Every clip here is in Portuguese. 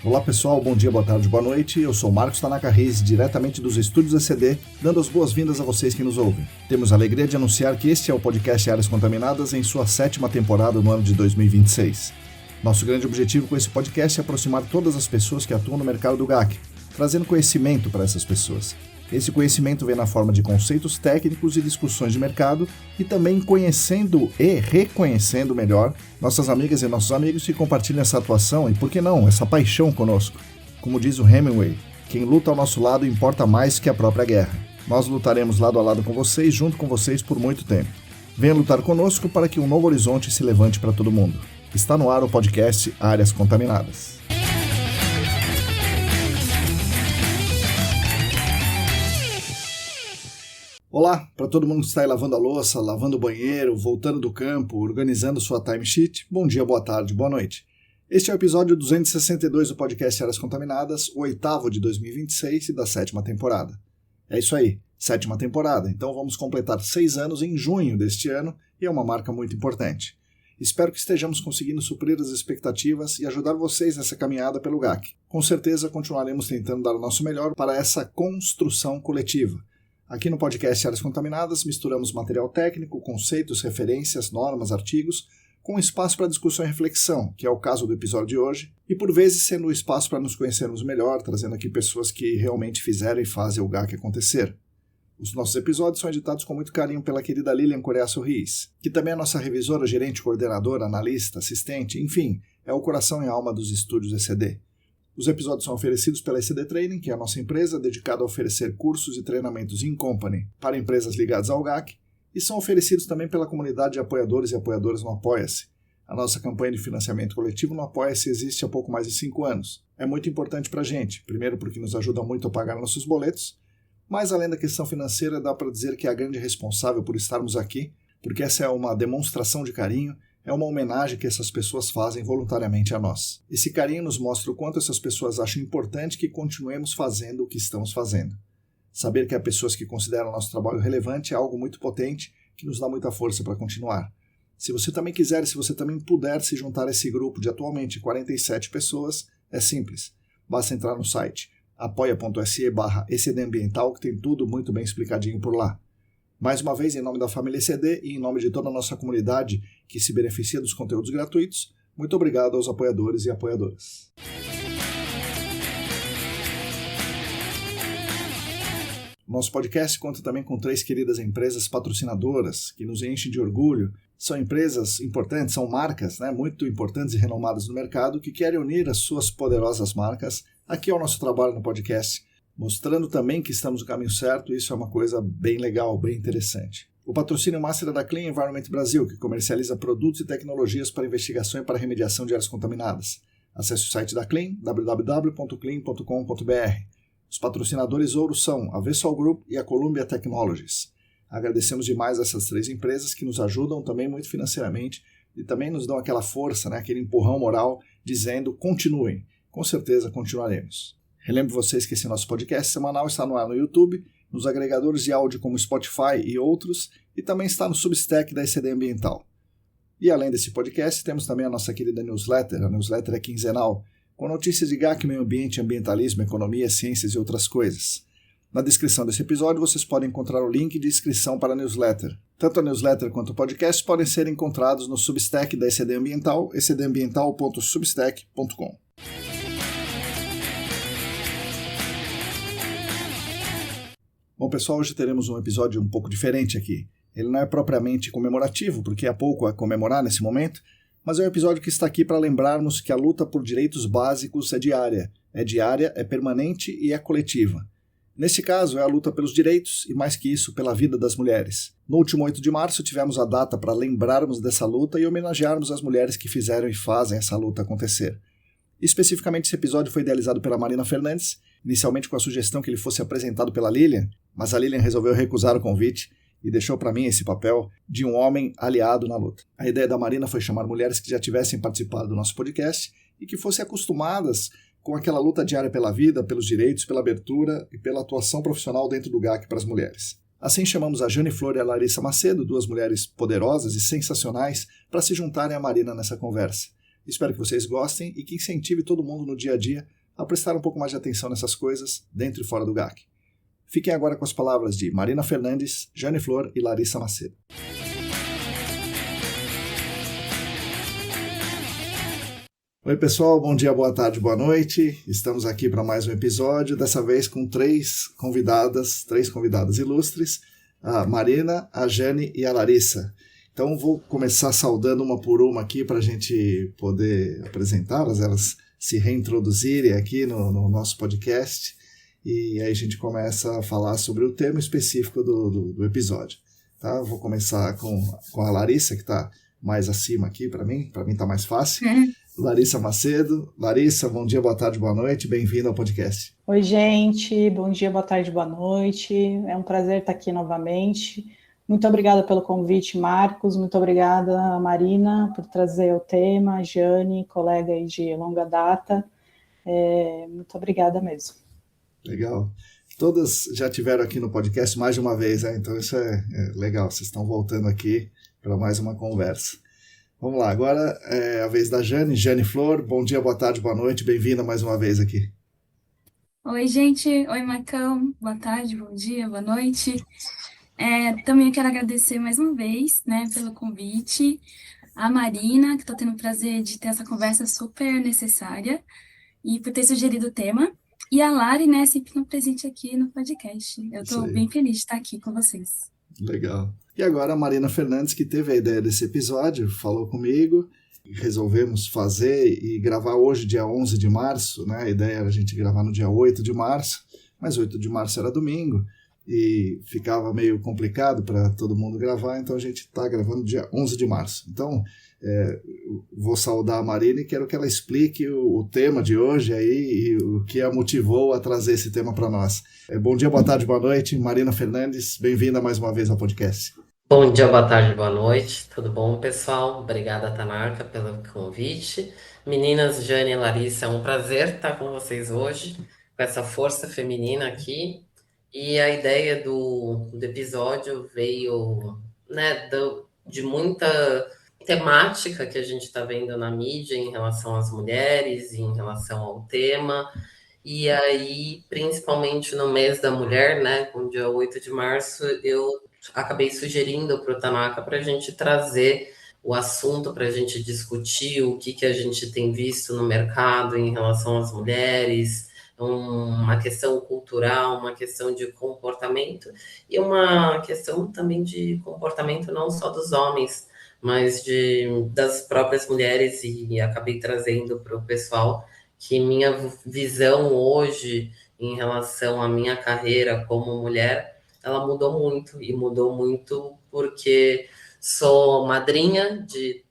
Olá pessoal, bom dia, boa tarde, boa noite. Eu sou Marcos Tanaka Reis, diretamente dos estúdios ECD, dando as boas-vindas a vocês que nos ouvem. Temos a alegria de anunciar que este é o podcast Áreas Contaminadas em sua 7ª temporada no ano de 2026. Nosso grande objetivo com esse podcast é aproximar todas as pessoas que atuam no mercado do GAC, trazendo conhecimento para essas pessoas. Esse conhecimento vem na forma de conceitos técnicos e discussões de mercado e também conhecendo e reconhecendo melhor nossas amigas e nossos amigos que compartilham essa atuação e, por que não, essa paixão conosco. Como diz o Hemingway, quem luta ao nosso lado importa mais que a própria guerra. Nós lutaremos lado a lado com vocês, junto com vocês por muito tempo. Venha lutar conosco para que um novo horizonte se levante para todo mundo. Está no ar o podcast Áreas Contaminadas. Olá, para todo mundo que está aí lavando a louça, lavando o banheiro, voltando do campo, organizando sua timesheet, bom dia, boa tarde, boa noite. Este é o episódio 262 do podcast Áreas Contaminadas, o 8º de 2026 e da 7ª temporada. É isso aí, 7ª temporada, então vamos completar 6 anos em junho deste ano e é uma marca muito importante. Espero que estejamos conseguindo suprir as expectativas e ajudar vocês nessa caminhada pelo GAC. Com certeza continuaremos tentando dar o nosso melhor para essa construção coletiva. Aqui no podcast Áreas Contaminadas misturamos material técnico, conceitos, referências, normas, artigos, com espaço para discussão e reflexão, que é o caso do episódio de hoje, e por vezes sendo o espaço para nos conhecermos melhor, trazendo aqui pessoas que realmente fizeram e fazem o GAC acontecer. Os nossos episódios são editados com muito carinho pela querida Lilian Coreaço Riz, que também é nossa revisora, gerente, coordenadora, analista, assistente, enfim, é o coração e a alma dos estúdios ECD. Os episódios são oferecidos pela ECD Training, que é a nossa empresa dedicada a oferecer cursos e treinamentos in company para empresas ligadas ao GAC, e são oferecidos também pela comunidade de apoiadores e apoiadoras no Apoia-se. A nossa campanha de financiamento coletivo no Apoia-se existe há pouco mais de 5 anos. É muito importante para a gente, primeiro porque nos ajuda muito a pagar nossos boletos, mas além da questão financeira, dá para dizer que é a grande responsável por estarmos aqui, porque essa é uma demonstração de carinho, é uma homenagem que essas pessoas fazem voluntariamente a nós. Esse carinho nos mostra o quanto essas pessoas acham importante que continuemos fazendo o que estamos fazendo. Saber que há pessoas que consideram nosso trabalho relevante é algo muito potente que nos dá muita força para continuar. Se você também quiser e se você também puder se juntar a esse grupo de atualmente 47 pessoas, é simples. Basta entrar no site apoia.se/ECDambiental que tem tudo muito bem explicadinho por lá. Mais uma vez, em nome da família ECD e em nome de toda a nossa comunidade que se beneficia dos conteúdos gratuitos, muito obrigado aos apoiadores e apoiadoras. Nosso podcast conta também com 3 queridas empresas patrocinadoras que nos enchem de orgulho. São empresas importantes, são marcas muito importantes e renomadas no mercado que querem unir as suas poderosas marcas aqui ao nosso trabalho no podcast, mostrando também que estamos no caminho certo, e isso é uma coisa bem legal, bem interessante. O patrocínio master é da Clean Environment Brasil, que comercializa produtos e tecnologias para investigação e para remediação de áreas contaminadas. Acesse o site da Clean, www.clean.com.br. Os patrocinadores ouro são a Vessol Group e a Columbia Technologies. Agradecemos demais a essas 3 empresas que nos ajudam também muito financeiramente e também nos dão aquela força, aquele empurrão moral, dizendo continuem. Com certeza continuaremos. Relembro vocês que esse nosso podcast semanal está no ar no YouTube, nos agregadores de áudio como Spotify e outros, e também está no Substack da ECD Ambiental. E além desse podcast, temos também a nossa querida newsletter. A newsletter é quinzenal, com notícias de GAC, meio ambiente, ambientalismo, economia, ciências e outras coisas. Na descrição desse episódio vocês podem encontrar o link de inscrição para a newsletter. Tanto a newsletter quanto o podcast podem ser encontrados no Substack da ECD Ambiental, ecdambiental.substack.com. Bom, pessoal, hoje teremos um episódio um pouco diferente aqui. Ele não é propriamente comemorativo, porque há pouco a comemorar nesse momento, mas é um episódio que está aqui para lembrarmos que a luta por direitos básicos é diária, é permanente e é coletiva. Neste caso, é a luta pelos direitos e, mais que isso, pela vida das mulheres. No último 8 de março, tivemos a data para lembrarmos dessa luta e homenagearmos as mulheres que fizeram e fazem essa luta acontecer. Especificamente, esse episódio foi idealizado pela Marina Fernandes, inicialmente com a sugestão que ele fosse apresentado pela Lilian, mas a Lilian resolveu recusar o convite e deixou para mim esse papel de um homem aliado na luta. A ideia da Marina foi chamar mulheres que já tivessem participado do nosso podcast e que fossem acostumadas com aquela luta diária pela vida, pelos direitos, pela abertura e pela atuação profissional dentro do GAC para as mulheres. Assim chamamos a Jane Flor e a Larissa Macedo, 2 mulheres poderosas e sensacionais, para se juntarem à Marina nessa conversa. Espero que vocês gostem e que incentive todo mundo no dia a dia a prestar um pouco mais de atenção nessas coisas dentro e fora do GAC. Fiquem agora com as palavras de Marina Fernandes, Jane Flor e Larissa Macedo. Oi pessoal, bom dia, boa tarde, boa noite. Estamos aqui para mais um episódio, dessa vez com três convidadas ilustres, a Marina, a Jane e a Larissa. Então vou começar saudando uma por uma aqui para a gente poder apresentá-las, elas se reintroduzirem aqui no nosso podcast e aí a gente começa a falar sobre o tema específico do episódio. Tá? Vou começar com a Larissa, que está mais acima aqui para mim está mais fácil. Larissa Macedo. Larissa, bom dia, boa tarde, boa noite, bem-vinda ao podcast. Oi, gente, bom dia, boa tarde, boa noite, é um prazer estar aqui novamente. Muito obrigada pelo convite, Marcos, muito obrigada, Marina, por trazer o tema, Jane, colega aí de longa data, muito obrigada mesmo. Legal. Todas já tiveram aqui no podcast mais de uma vez, né? Então isso é legal, vocês estão voltando aqui para mais uma conversa. Vamos lá, agora é a vez da Jane Flor. Bom dia, boa tarde, boa noite, bem-vinda mais uma vez aqui. Oi, gente. Oi, Marcão. Boa tarde, bom dia, boa noite. Também quero agradecer mais uma vez, né, pelo convite. A Marina, que estou tendo o prazer de ter essa conversa super necessária e por ter sugerido o tema. E a Lari, né, sempre presente aqui no podcast. Eu estou bem feliz de estar aqui com vocês. Legal. E agora a Marina Fernandes, que teve a ideia desse episódio, falou comigo, resolvemos fazer e gravar hoje, dia 11 de março, né? A ideia era a gente gravar no dia 8 de março, mas 8 de março era domingo e ficava meio complicado para todo mundo gravar, então a gente está gravando dia 11 de março. Então, vou saudar a Marina e quero que ela explique o tema de hoje aí e o que a motivou a trazer esse tema para nós. Bom dia, boa tarde, boa noite. Marina Fernandes, bem-vinda mais uma vez ao podcast. Bom dia, boa tarde, boa noite. Tudo bom, pessoal? Obrigada, Tanaka, pelo convite. Meninas, Jane e Larissa, é um prazer estar com vocês hoje, com essa força feminina aqui. E a ideia do episódio veio, né, de muita temática que a gente está vendo na mídia em relação às mulheres, em relação ao tema. E aí, principalmente no mês da mulher, né, com o dia 8 de março, eu acabei sugerindo para o Tanaka para a gente trazer o assunto, para a gente discutir o que a gente tem visto no mercado em relação às mulheres, uma questão cultural, uma questão de comportamento e uma questão também de comportamento não só dos homens, mas das próprias mulheres, e acabei trazendo para o pessoal que minha visão hoje em relação à minha carreira como mulher, ela mudou muito porque sou madrinha de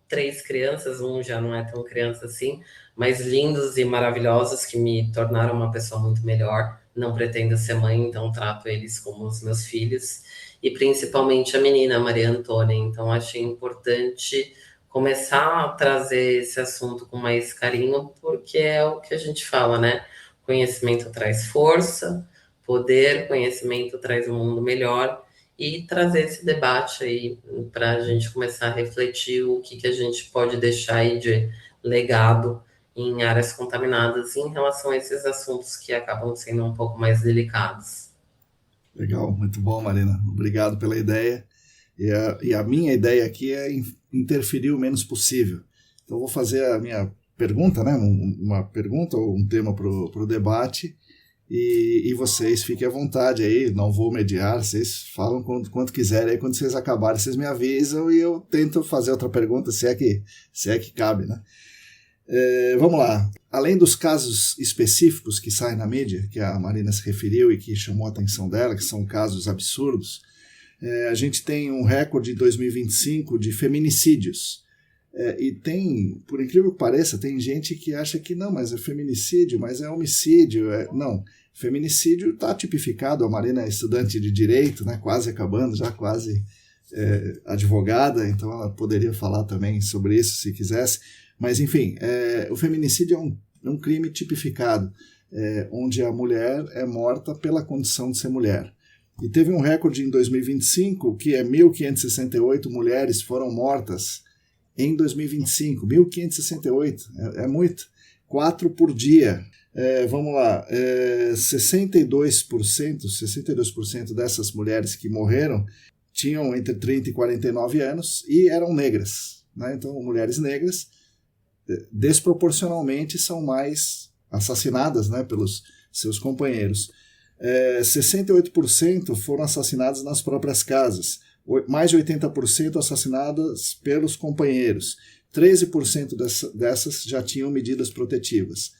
3 crianças, um já não é tão criança assim, mas lindos e maravilhosos que me tornaram uma pessoa muito melhor. Não pretendo ser mãe, então trato eles como os meus filhos, e principalmente a menina, a Maria Antônia. Então achei importante começar a trazer esse assunto com mais carinho, porque é o que a gente fala, né? Conhecimento traz força, poder, conhecimento traz um mundo melhor, e trazer esse debate aí para a gente começar a refletir o que a gente pode deixar aí de legado em áreas contaminadas em relação a esses assuntos que acabam sendo um pouco mais delicados. Legal, muito bom, Marina. Obrigado pela ideia. E a minha ideia aqui é interferir o menos possível. Então, eu vou fazer a minha pergunta, né? Uma pergunta ou um tema para o debate, e vocês fiquem à vontade aí, não vou mediar, vocês falam quanto quiserem, aí quando vocês acabarem, vocês me avisam e eu tento fazer outra pergunta, se é que cabe, né? Vamos lá. Além dos casos específicos que saem na mídia, que a Marina se referiu e que chamou a atenção dela, que são casos absurdos, a gente tem um recorde em 2025 de feminicídios. E tem, por incrível que pareça, tem gente que acha que não, mas é feminicídio, mas é homicídio. Não, feminicídio está tipificado. A Marina é estudante de Direito, né, quase acabando, já quase advogada, então ela poderia falar também sobre isso se quisesse. Mas, enfim, o feminicídio é um crime tipificado, onde a mulher é morta pela condição de ser mulher. E teve um recorde em 2025, que é 1.568 mulheres foram mortas em 2025. 1.568, é muito. 4 por dia. Vamos lá, 62% dessas mulheres que morreram tinham entre 30 e 49 anos e eram negras, né? Então, mulheres negras desproporcionalmente são mais assassinadas, né, pelos seus companheiros. 68% foram assassinadas nas próprias casas, mais de 80% assassinadas pelos companheiros, 13% dessas já tinham medidas protetivas.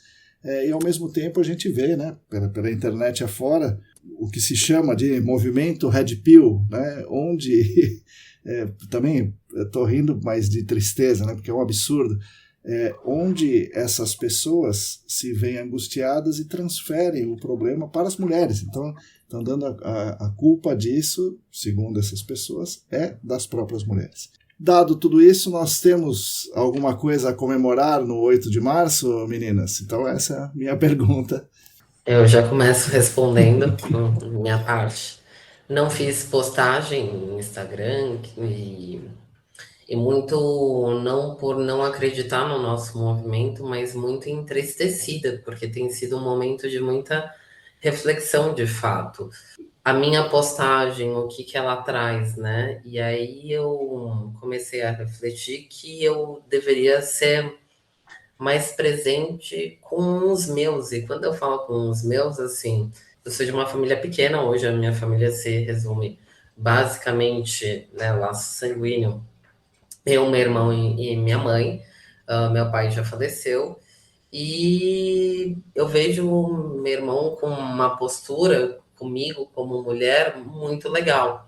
E ao mesmo tempo a gente vê, né, pela internet afora, o que se chama de movimento Red Pill, né, onde também estou rindo, mas de tristeza, né, porque é um absurdo, onde essas pessoas se veem angustiadas e transferem o problema para as mulheres. Então, estão dando a culpa disso, segundo essas pessoas, das próprias mulheres. Dado tudo isso, nós temos alguma coisa a comemorar no 8 de março, meninas? Então, essa é a minha pergunta. Eu já começo respondendo minha parte. Não fiz postagem no Instagram e muito não por não acreditar no nosso movimento, mas muito entristecida, porque tem sido um momento de muita reflexão de fato. A minha postagem, o que ela traz, né? E aí eu comecei a refletir que eu deveria ser mais presente com os meus. E quando eu falo com os meus, assim, eu sou de uma família pequena, hoje a minha família se resume basicamente, né, laço sanguíneo. Eu, meu irmão e minha mãe. Meu pai já faleceu. E eu vejo meu irmão com uma postura comigo como mulher muito legal.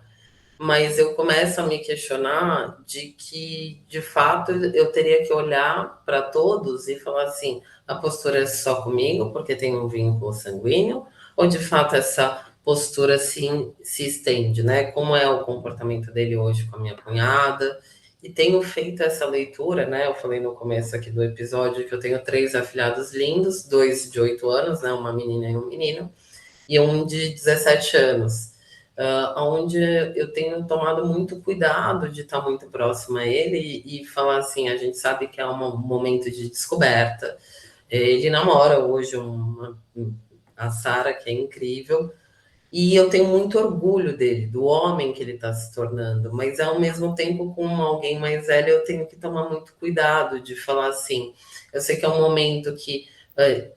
Mas eu começo a me questionar de que, de fato, eu teria que olhar para todos e falar assim, a postura é só comigo, porque tem um vínculo sanguíneo, ou de fato essa postura se estende, né? Como é o comportamento dele hoje com a minha cunhada? E tenho feito essa leitura, né? Eu falei no começo aqui do episódio que eu tenho 3 afilhados lindos, 2 de 8 anos, né? Uma menina e um menino, e um de 17 anos. Onde eu tenho tomado muito cuidado de estar muito próxima a ele e falar assim, a gente sabe que é um momento de descoberta. Ele namora hoje a Sara, que é incrível, e eu tenho muito orgulho dele, do homem que ele está se tornando, mas ao mesmo tempo, com alguém mais velho, eu tenho que tomar muito cuidado de falar assim, eu sei que é um momento que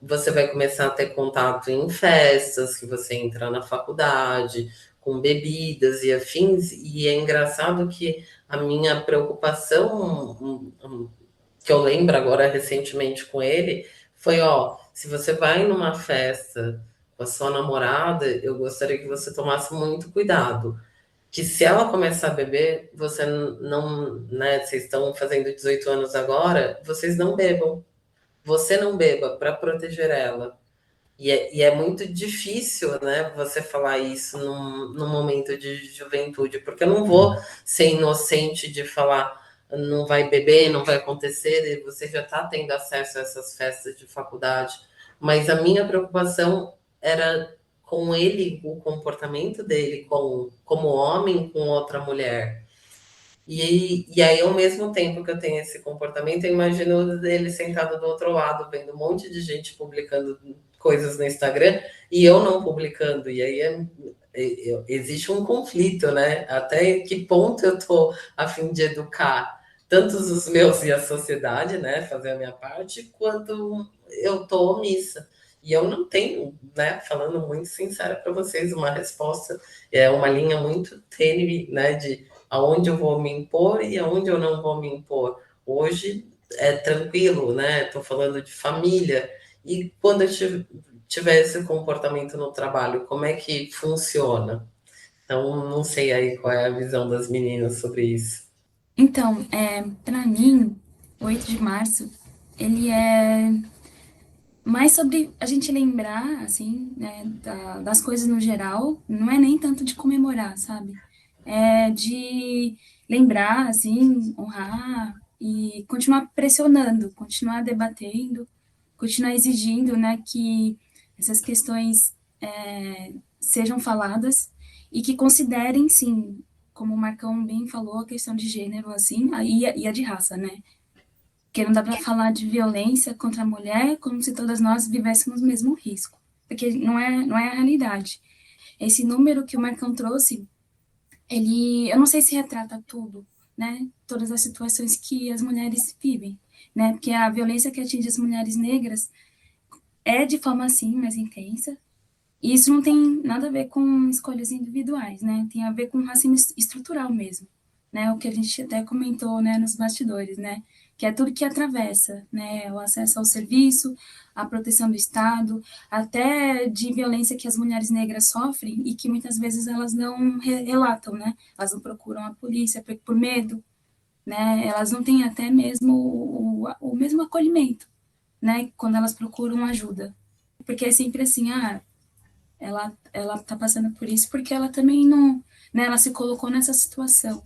você vai começar a ter contato em festas, que você entra na faculdade, com bebidas e afins, e é engraçado que a minha preocupação, que eu lembro agora recentemente com ele, foi, se você vai numa festa com a sua namorada, eu gostaria que você tomasse muito cuidado, que se ela começar a beber, você não, né, vocês estão fazendo 18 anos agora, vocês não bebam, você não beba para proteger ela. E é muito difícil, né, você falar isso num momento de juventude, porque eu não vou ser inocente de falar não vai beber, não vai acontecer, e você já está tendo acesso a essas festas de faculdade. Mas a minha preocupação era com ele, o comportamento dele como homem com outra mulher. E aí, ao mesmo tempo que eu tenho esse comportamento, eu imagino ele sentado do outro lado, vendo um monte de gente publicando coisas no Instagram e eu não publicando. E aí existe um conflito, né? Até que ponto eu estou a fim de educar tantos os meus e a sociedade, né? Fazer a minha parte, quanto eu estou omissa. E eu não tenho, né? Falando muito sincera para vocês, uma resposta, é uma linha muito tênue, né? De aonde eu vou me impor e aonde eu não vou me impor. Hoje é tranquilo, né? Estou falando de família. E quando eu tiver esse comportamento no trabalho, como é que funciona? Então, não sei aí qual é a visão das meninas sobre isso. Então, para mim, o 8 de março, ele é mais sobre a gente lembrar, assim, né, das coisas no geral, não é nem tanto de comemorar, sabe? É de lembrar, assim, honrar e continuar pressionando, continuar debatendo, continuar exigindo, né, que essas questões sejam faladas e que considerem, sim, como o Marcão bem falou, a questão de gênero, assim, e a de raça, né? Porque não dá para falar de violência contra a mulher como se todas nós vivêssemos o mesmo risco, porque não é a realidade. Esse número que o Marcão trouxe, eu não sei se retrata tudo, né? Todas as situações que as mulheres vivem, né? Porque a violência que atinge as mulheres negras é de forma assim mais intensa. E isso não tem nada a ver com escolhas individuais, né? Tem a ver com racismo estrutural mesmo, né? O que a gente até comentou, né, nos bastidores, né? Que é tudo que atravessa, né? O acesso ao serviço, a proteção do Estado, até de violência que as mulheres negras sofrem e que muitas vezes elas não relatam, né? Elas não procuram a polícia por medo, né? Elas não têm até mesmo o mesmo acolhimento, né? Quando elas procuram ajuda. Porque é sempre assim, ela tá passando por isso porque ela também não, né, ela se colocou nessa situação,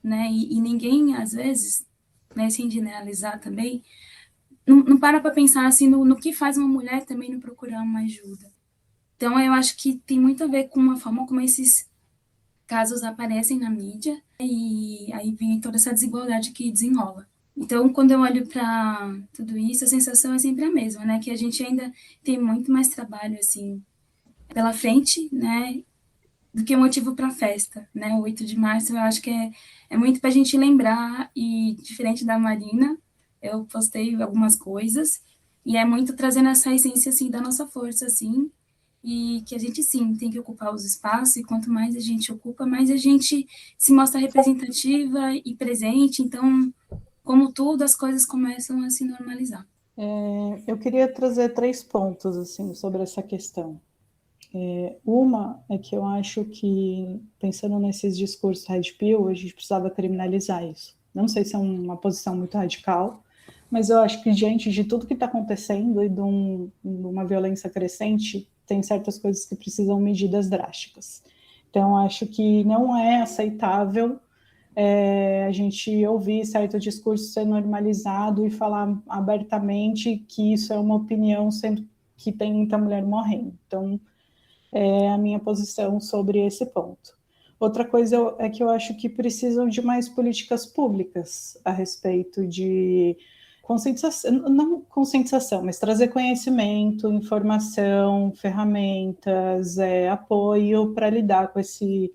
né, e ninguém, às vezes, né, sem generalizar também, não para pensar assim no que faz uma mulher também não procurar uma ajuda. Então, eu acho que tem muito a ver com a forma como esses casos aparecem na mídia e aí vem toda essa desigualdade que desenrola. Então, quando eu olho para tudo isso, a sensação é sempre a mesma, né, que a gente ainda tem muito mais trabalho, assim, pela frente, né, do que motivo para festa, né? O 8 de março eu acho que é muito para a gente lembrar, e diferente da Marina, eu postei algumas coisas, e é muito trazendo essa essência, assim, da nossa força, assim, e que a gente, sim, tem que ocupar os espaços, e quanto mais a gente ocupa, mais a gente se mostra representativa e presente, então, como tudo, as coisas começam a se normalizar. Eu queria trazer 3 pontos assim sobre essa questão. Uma é que eu acho que, pensando nesses discursos Red Pill, a gente precisava criminalizar isso. Não sei se é uma posição muito radical, mas eu acho que diante de tudo que está acontecendo e de uma violência crescente, tem certas coisas que precisam medidas drásticas. Então, acho que não é aceitável a gente ouvir certo discurso ser normalizado e falar abertamente que isso é uma opinião, sendo que tem muita mulher morrendo. Então, é a minha posição sobre esse ponto. Outra coisa é que eu acho que precisam de mais políticas públicas a respeito de conscientização, não conscientização, mas trazer conhecimento, informação, ferramentas, apoio para lidar com esse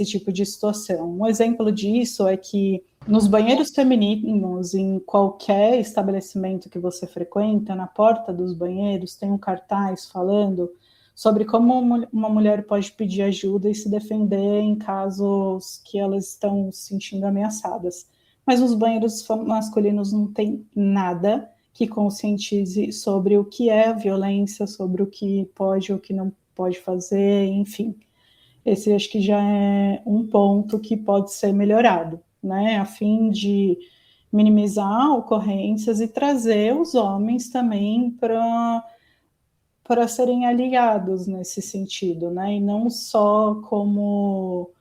tipo de situação. Um exemplo disso é que nos banheiros femininos, em qualquer estabelecimento que você frequenta, na porta dos banheiros tem um cartaz falando sobre como uma mulher pode pedir ajuda e se defender em casos que elas estão se sentindo ameaçadas. Mas nos banheiros masculinos não tem nada que conscientize sobre o que é a violência, sobre o que pode ou o que não pode fazer, enfim. Esse acho que já é um ponto que pode ser melhorado, né, a fim de minimizar ocorrências e trazer os homens também para serem aliados nesse sentido, né? E não só como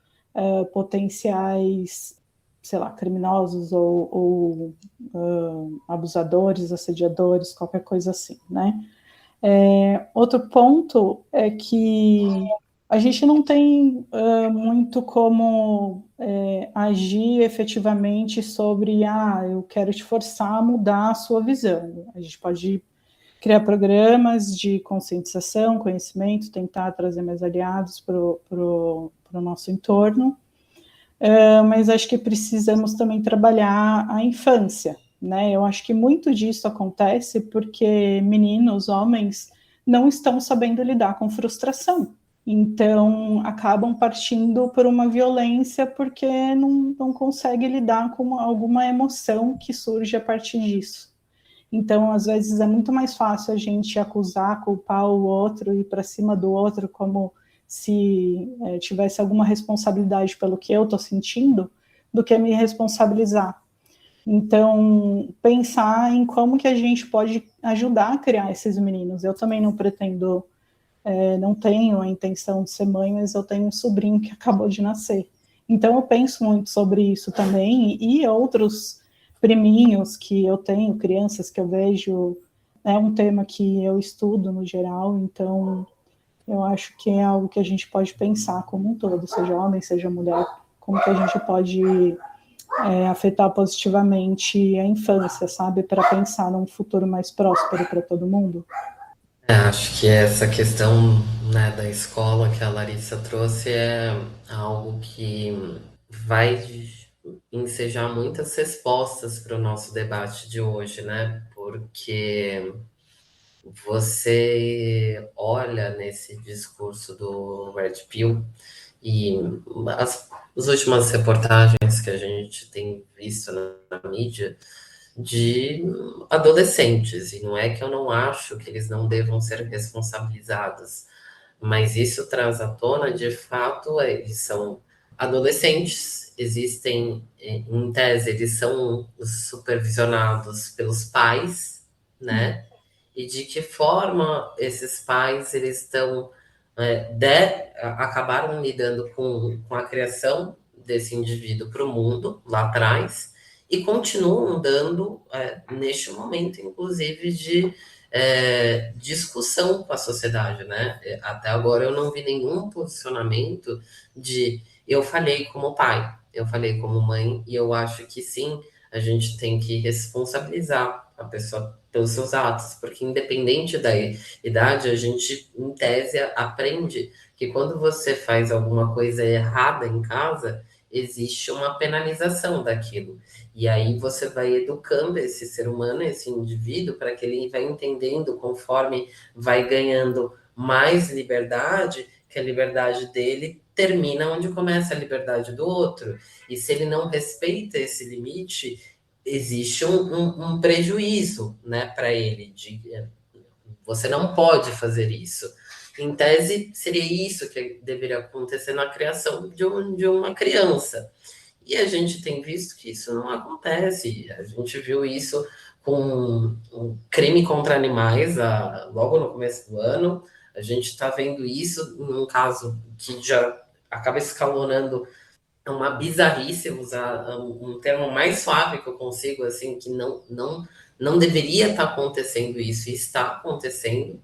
potenciais, sei lá, criminosos ou abusadores, assediadores, qualquer coisa assim, né? Outro ponto é que a gente não tem muito como agir efetivamente sobre, eu quero te forçar a mudar a sua visão. A gente pode criar programas de conscientização, conhecimento, tentar trazer mais aliados para o nosso entorno, mas acho que precisamos também trabalhar a infância, né? Eu acho que muito disso acontece porque meninos, homens, não estão sabendo lidar com frustração. Então, acabam partindo por uma violência porque não consegue lidar com alguma emoção que surge a partir disso. Então, às vezes, é muito mais fácil a gente acusar, culpar o outro, ir para cima do outro, como se tivesse alguma responsabilidade pelo que eu estou sentindo, do que me responsabilizar. Então, pensar em como que a gente pode ajudar a criar esses meninos. Eu também não pretendo, não tenho a intenção de ser mãe, mas eu tenho um sobrinho que acabou de nascer. Então, eu penso muito sobre isso também, e outros priminhos que eu tenho, crianças que eu vejo, é um tema que eu estudo no geral, então eu acho que é algo que a gente pode pensar como um todo, seja homem, seja mulher, como que a gente pode afetar positivamente a infância, sabe? Para pensar num futuro mais próspero para todo mundo. Acho que essa questão, né, da escola que a Larissa trouxe é algo que vai ensejar muitas respostas para o nosso debate de hoje, né? Porque você olha nesse discurso do Red Pill e as últimas reportagens que a gente tem visto na mídia de adolescentes, e não é que eu não acho que eles não devam ser responsabilizados, mas isso traz à tona, de fato, eles são adolescentes, existem, em tese, eles são supervisionados pelos pais, né? E de que forma esses pais eles estão acabaram lidando com a criação desse indivíduo para o mundo lá atrás e continuam dando neste momento, inclusive, de discussão com a sociedade, né? Até agora eu não vi nenhum posicionamento de eu falhei como pai, eu falhei como mãe, e eu acho que sim, a gente tem que responsabilizar a pessoa pelos seus atos, porque independente da idade, a gente, em tese, aprende que quando você faz alguma coisa errada em casa, existe uma penalização daquilo. E aí você vai educando esse ser humano, esse indivíduo, para que ele vai entendendo, conforme vai ganhando mais liberdade, que a liberdade dele termina onde começa a liberdade do outro. E se ele não respeita esse limite, existe um prejuízo, né, para ele. Você não pode fazer isso. Em tese, seria isso que deveria acontecer na criação de uma criança. E a gente tem visto que isso não acontece. A gente viu isso com um crime contra animais logo no começo do ano. A gente está vendo isso num caso que já acaba escalonando uma bizarrice, usar um termo mais suave que eu consigo, assim, que não deveria estar acontecendo isso, e está acontecendo.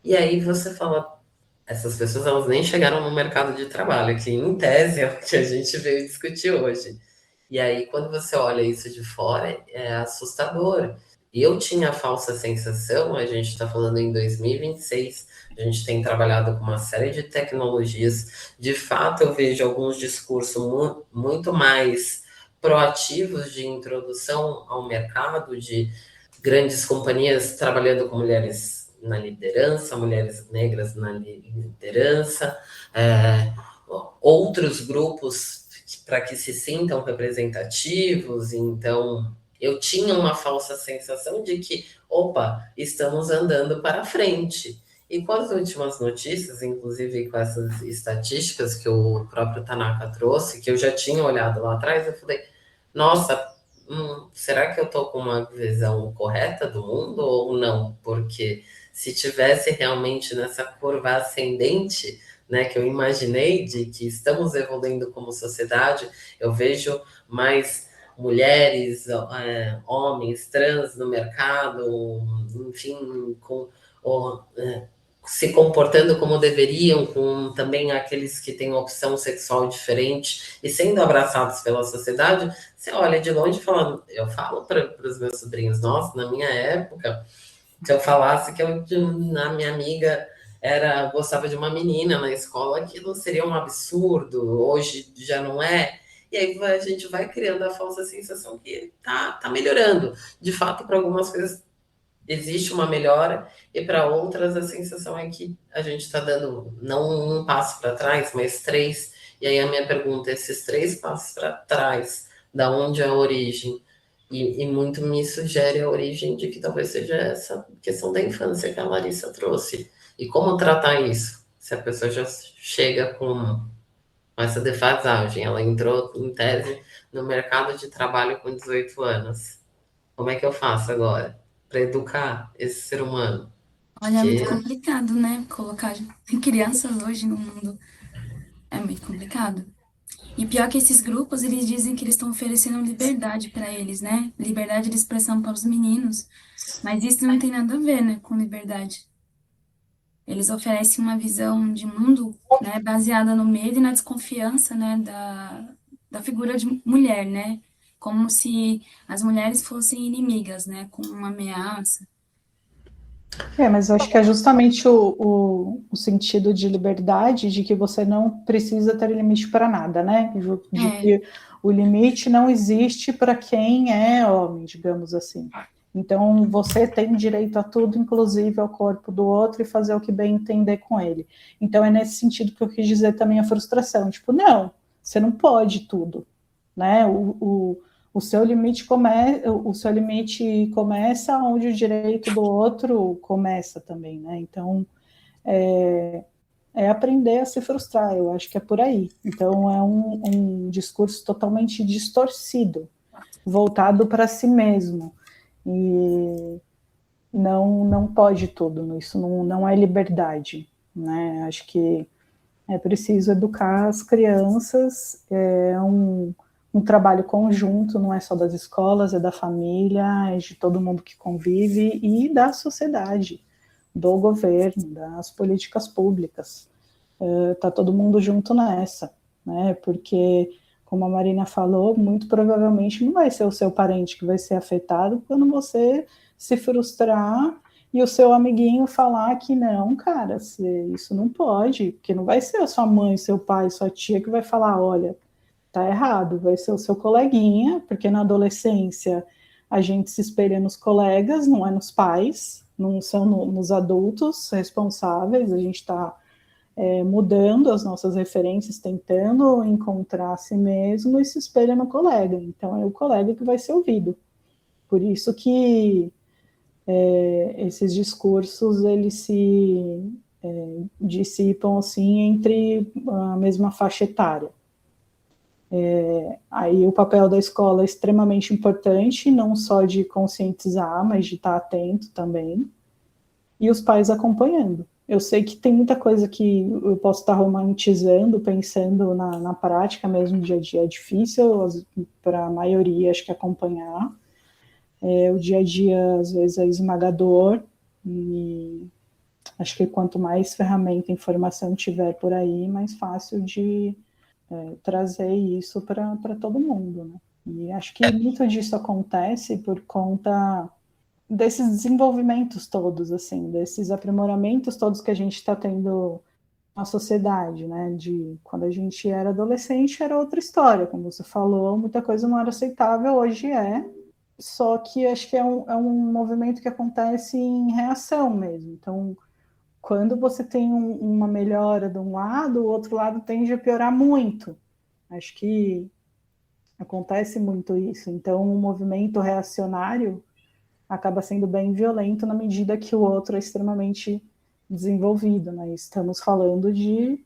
E aí você fala, essas pessoas elas nem chegaram no mercado de trabalho, que em tese é o que a gente veio discutir hoje. E aí, quando você olha isso de fora, é assustador. E eu tinha a falsa sensação, a gente está falando em 2026, a gente tem trabalhado com uma série de tecnologias. De fato, eu vejo alguns discursos muito mais proativos de introdução ao mercado, de grandes companhias trabalhando com mulheres na liderança, mulheres negras na liderança, outros grupos para que se sintam representativos. Então, eu tinha uma falsa sensação de que, opa, estamos andando para frente. E com as últimas notícias, inclusive com essas estatísticas que o próprio Tanaka trouxe, que eu já tinha olhado lá atrás, eu falei, nossa, será que eu estou com uma visão correta do mundo ou não? Porque se tivesse realmente nessa curva ascendente, né, que eu imaginei, de que estamos evoluindo como sociedade, eu vejo mais mulheres, homens, trans no mercado, enfim, se comportando como deveriam, com também aqueles que têm opção sexual diferente e sendo abraçados pela sociedade. Você olha de longe e fala, eu falo para os meus sobrinhos, nossa, na minha época, se eu falasse que a minha amiga gostava de uma menina na escola, aquilo seria um absurdo, hoje já não é. E aí a gente vai criando a falsa sensação que tá melhorando. De fato, para algumas coisas existe uma melhora, e para outras a sensação é que a gente está dando não um passo para trás, mas três. E aí a minha pergunta é, esses 3 passos para trás, da onde é a origem? E muito me sugere a origem de que talvez seja essa questão da infância que a Larissa trouxe. E como tratar isso? Se a pessoa já chega com essa defasagem, ela entrou, em tese, no mercado de trabalho com 18 anos. Como é que eu faço agora para educar esse ser humano? Olha, é muito Que complicado, né? Colocar crianças hoje no mundo é muito complicado. E pior que esses grupos, eles dizem que eles estão oferecendo liberdade para eles, né? Liberdade de expressão para os meninos. Mas isso não tem nada a ver, né, com liberdade. Eles oferecem uma visão de mundo, né, baseada no medo e na desconfiança, né, da figura de mulher, né? Como se as mulheres fossem inimigas, né? Com uma ameaça. Mas eu acho que é justamente o sentido de liberdade, de que você não precisa ter limite para nada, né? De que o limite não existe para quem é homem, digamos assim. Então, você tem direito a tudo, inclusive ao corpo do outro, e fazer o que bem entender com ele. Então, é nesse sentido que eu quis dizer também a frustração. Tipo, não, você não pode tudo, né? O seu limite começa onde o direito do outro começa também, né? Então, é aprender a se frustrar, eu acho que é por aí. Então, é um discurso totalmente distorcido, voltado para si mesmo. E não pode tudo, isso não é liberdade, né? Acho que é preciso educar as crianças, é um trabalho conjunto, não é só das escolas, é da família, é de todo mundo que convive e da sociedade, do governo, das políticas públicas. Tá todo mundo junto nessa, né? Porque, como a Marina falou, muito provavelmente não vai ser o seu parente que vai ser afetado quando você se frustrar e o seu amiguinho falar que não, cara, isso não pode, porque não vai ser a sua mãe, seu pai, sua tia que vai falar, olha, tá errado, vai ser o seu coleguinha, porque na adolescência a gente se espelha nos colegas, não é nos pais, não são nos adultos responsáveis, a gente está mudando as nossas referências, tentando encontrar a si mesmo e se espelha no colega. Então é o colega que vai ser ouvido. Por isso que esses discursos eles se dissipam assim entre a mesma faixa etária. Aí o papel da escola é extremamente importante, não só de conscientizar, mas de estar atento também, e os pais acompanhando. Eu sei que tem muita coisa que eu posso estar romantizando, pensando na prática mesmo, dia a dia é difícil, para a maioria acho que acompanhar. O dia a dia às vezes é esmagador, e acho que quanto mais ferramenta e informação tiver por aí, mais fácil de trazer isso para todo mundo, né? E acho que muito disso acontece por conta desses desenvolvimentos todos, assim, desses aprimoramentos todos que a gente está tendo na sociedade, né? De quando a gente era adolescente era outra história, como você falou, muita coisa não era aceitável, hoje é. Só que acho que é um movimento que acontece em reação mesmo. Então, quando você tem uma melhora de um lado, o outro lado tende a piorar muito. Acho que acontece muito isso. Então, um movimento reacionário acaba sendo bem violento na medida que o outro é extremamente desenvolvido, né? Estamos falando de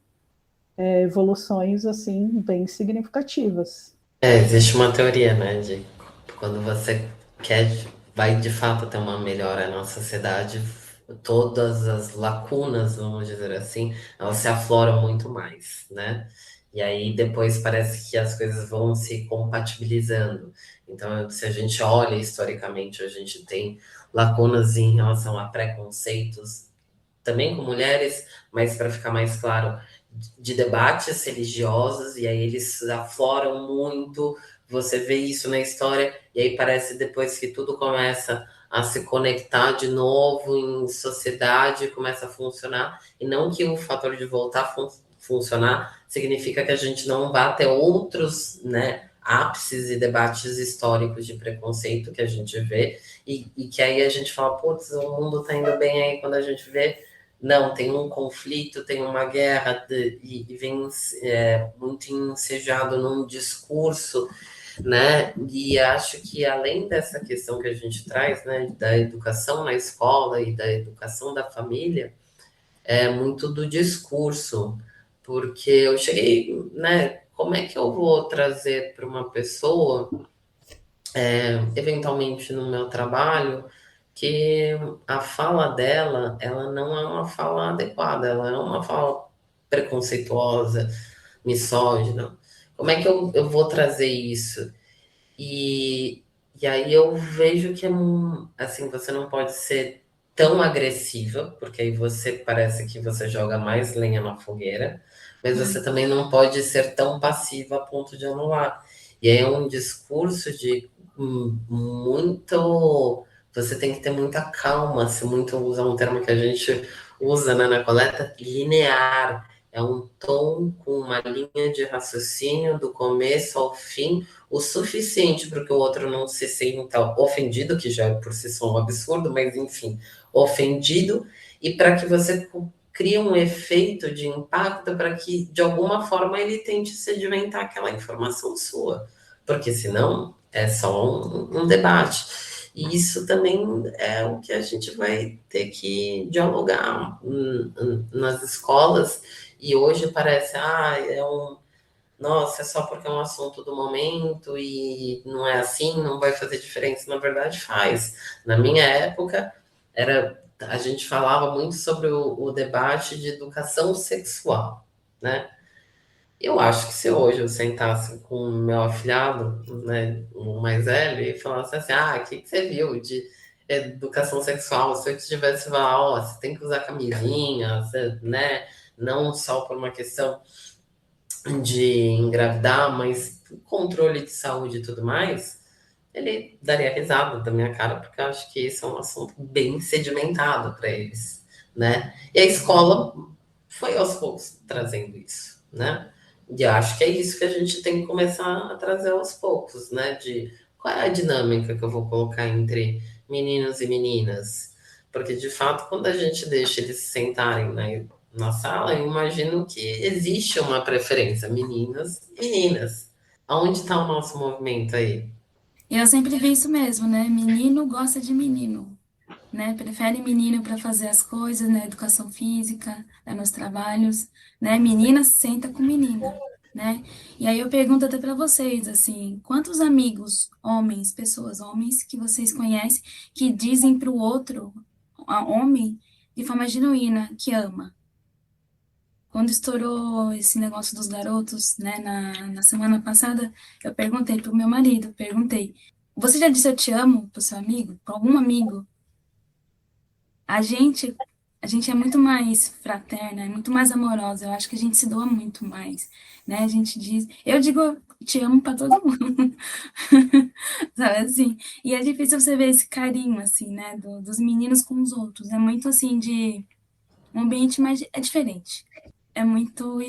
evoluções assim bem significativas. Existe uma teoria, né, de quando você quer, vai de fato ter uma melhora na sociedade, todas as lacunas, vamos dizer assim, elas se afloram muito mais, né? E aí depois parece que as coisas vão se compatibilizando. Então, se a gente olha historicamente, a gente tem lacunas em relação a preconceitos, também com mulheres, mas para ficar mais claro, de debates religiosos, e aí eles afloram muito, você vê isso na história, e aí parece depois que tudo começa a se conectar de novo em sociedade, começa a funcionar, e não que o fator de voltar a funcionar significa que a gente não vá ter outros, né, ápices e debates históricos de preconceito que a gente vê, e que aí a gente fala, putz, o mundo tá indo bem aí quando a gente vê. Não, tem um conflito, tem uma guerra e vem muito ensejado num discurso, né? E acho que além dessa questão que a gente traz, né, da educação na escola e da educação da família, é muito do discurso, porque eu cheguei, né? Como é que eu vou trazer para uma pessoa, eventualmente no meu trabalho, que a fala dela, ela não é uma fala adequada, ela é uma fala preconceituosa, misógina. Como é que eu vou trazer isso? E, e aí eu vejo que assim, você não pode ser tão agressiva, porque aí você parece que você joga mais lenha na fogueira, mas você também não pode ser tão passiva a ponto de anular. E aí é um discurso de muito. Você tem que ter muita calma, se muito usar um termo que a gente usa, né, na coleta, linear. É um tom com uma linha de raciocínio do começo ao fim, o suficiente para que o outro não se sinta ofendido, que já é por si só um absurdo, mas enfim, ofendido, e para que você crie um efeito de impacto para que, de alguma forma, ele tente sedimentar aquela informação sua, porque senão é só um debate. E isso também é o que a gente vai ter que dialogar nas escolas. E hoje parece, nossa, é só porque é um assunto do momento e não é assim, não vai fazer diferença. Na verdade, faz. Na minha época, a gente falava muito sobre o debate de educação sexual, né? Eu acho que se hoje eu sentasse com o meu afilhado, né, o mais velho, e falasse assim, o que você viu de educação sexual? Se eu tivesse falar, você tem que usar camisinha, né, não só por uma questão de engravidar, mas controle de saúde e tudo mais, ele daria risada da minha cara, porque eu acho que isso é um assunto bem sedimentado para eles, né? E a escola foi aos poucos trazendo isso, né? E acho que é isso que a gente tem que começar a trazer aos poucos, né? De qual é a dinâmica que eu vou colocar entre meninos e meninas? Porque, de fato, quando a gente deixa eles se sentarem na sala, eu imagino que existe uma preferência, meninas e meninas. Aonde está o nosso movimento aí? Eu sempre vi isso mesmo, né? Menino gosta de menino, né? Prefere menino para fazer as coisas, né? Educação física, né? Nos trabalhos, né? Menina senta com menina, né? E aí eu pergunto até para vocês, assim, quantos amigos, homens, pessoas, homens que vocês conhecem que dizem para o outro, a homem, de forma genuína, que ama? Quando estourou esse negócio dos garotos, né, na semana passada, eu perguntei pro meu marido, perguntei, você já disse eu te amo pro seu amigo? Pra algum amigo? A gente, a gente é muito mais fraterna, é muito mais amorosa, eu acho que a gente se doa muito mais, né? A gente diz, eu digo te amo pra todo mundo, sabe assim? E é difícil você ver esse carinho, assim, né, dos meninos com os outros, é muito assim de um ambiente mais é diferente. É muito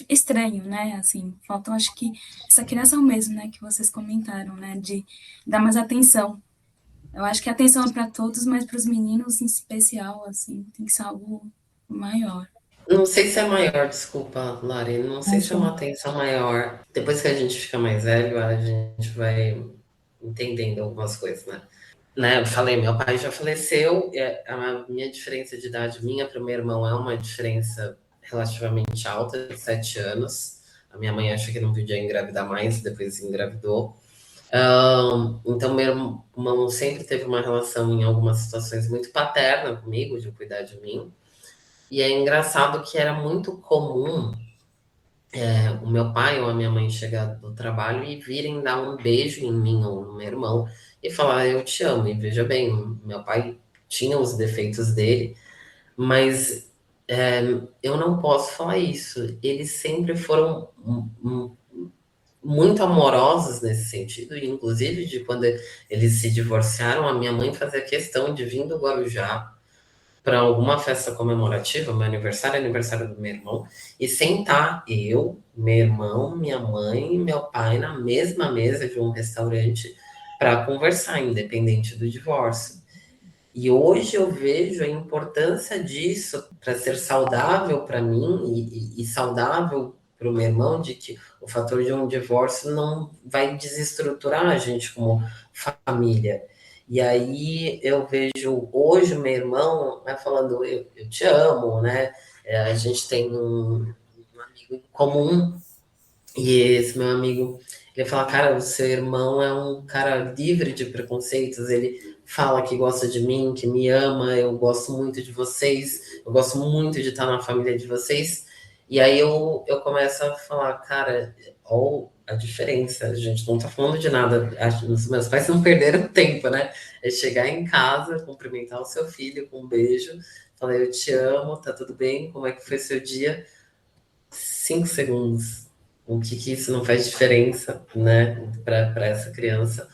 estranho, né? Assim, falta, acho que essa criação mesmo, né? Que vocês comentaram, né? De dar mais atenção. Eu acho que a atenção é para todos, mas para os meninos em especial, assim, tem que ser algo maior. Não sei se é maior, desculpa, Lari, não sei se é uma Imagina. atenção maior. Depois que a gente fica mais velho, a gente vai entendendo algumas coisas, né? Eu falei, meu pai já faleceu, a minha diferença de idade, minha para o meu irmão é uma diferença relativamente alta, de 7 anos. A minha mãe acha que não podia engravidar mais, depois engravidou. Então, meu irmão sempre teve uma relação, em algumas situações, muito paterna comigo, de cuidar de mim. E é engraçado que era muito comum o meu pai ou a minha mãe chegar do trabalho e virem dar um beijo em mim ou no meu irmão e falar eu te amo. E veja bem, meu pai tinha os defeitos dele, mas eu não posso falar isso. Eles sempre foram muito amorosos nesse sentido, e inclusive de quando eles se divorciaram, a minha mãe fazia questão de vir do Guarujá para alguma festa comemorativa, meu aniversário, aniversário do meu irmão, e sentar eu, meu irmão, minha mãe e meu pai na mesma mesa de um restaurante para conversar, independente do divórcio. E hoje eu vejo a importância disso para ser saudável para mim e saudável para o meu irmão, de que o fator de um divórcio não vai desestruturar a gente como família. E aí eu vejo hoje o meu irmão, né, falando eu te amo, né? A gente tem um amigo em comum e esse meu amigo, ele fala, cara, o seu irmão é um cara livre de preconceitos, ele fala que gosta de mim, que me ama, eu gosto muito de vocês, eu gosto muito de estar na família de vocês. E aí eu começo a falar, cara, olha a diferença, a gente não tá falando de nada, os meus pais não perderam tempo, né? É chegar em casa, cumprimentar o seu filho com um beijo, falar, eu te amo, tá tudo bem, como é que foi seu dia? 5 segundos. O que isso não faz diferença, né, para essa criança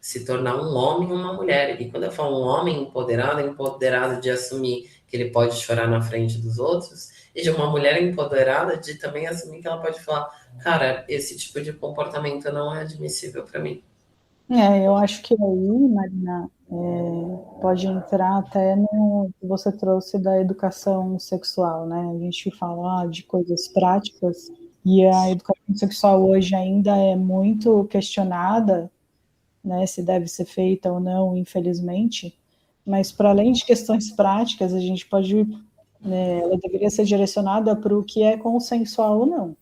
se tornar um homem ou uma mulher. E quando eu falo um homem empoderado, é empoderado de assumir que ele pode chorar na frente dos outros, e de uma mulher empoderada de também assumir que ela pode falar, cara, esse tipo de comportamento não é admissível para mim. Eu acho que aí, Marina, pode entrar até no que você trouxe da educação sexual, né? A gente fala de coisas práticas, e a educação sexual hoje ainda é muito questionada, né, se deve ser feita ou não, infelizmente, mas para além de questões práticas, a gente pode, ela deveria ser direcionada para o que é consensual ou não,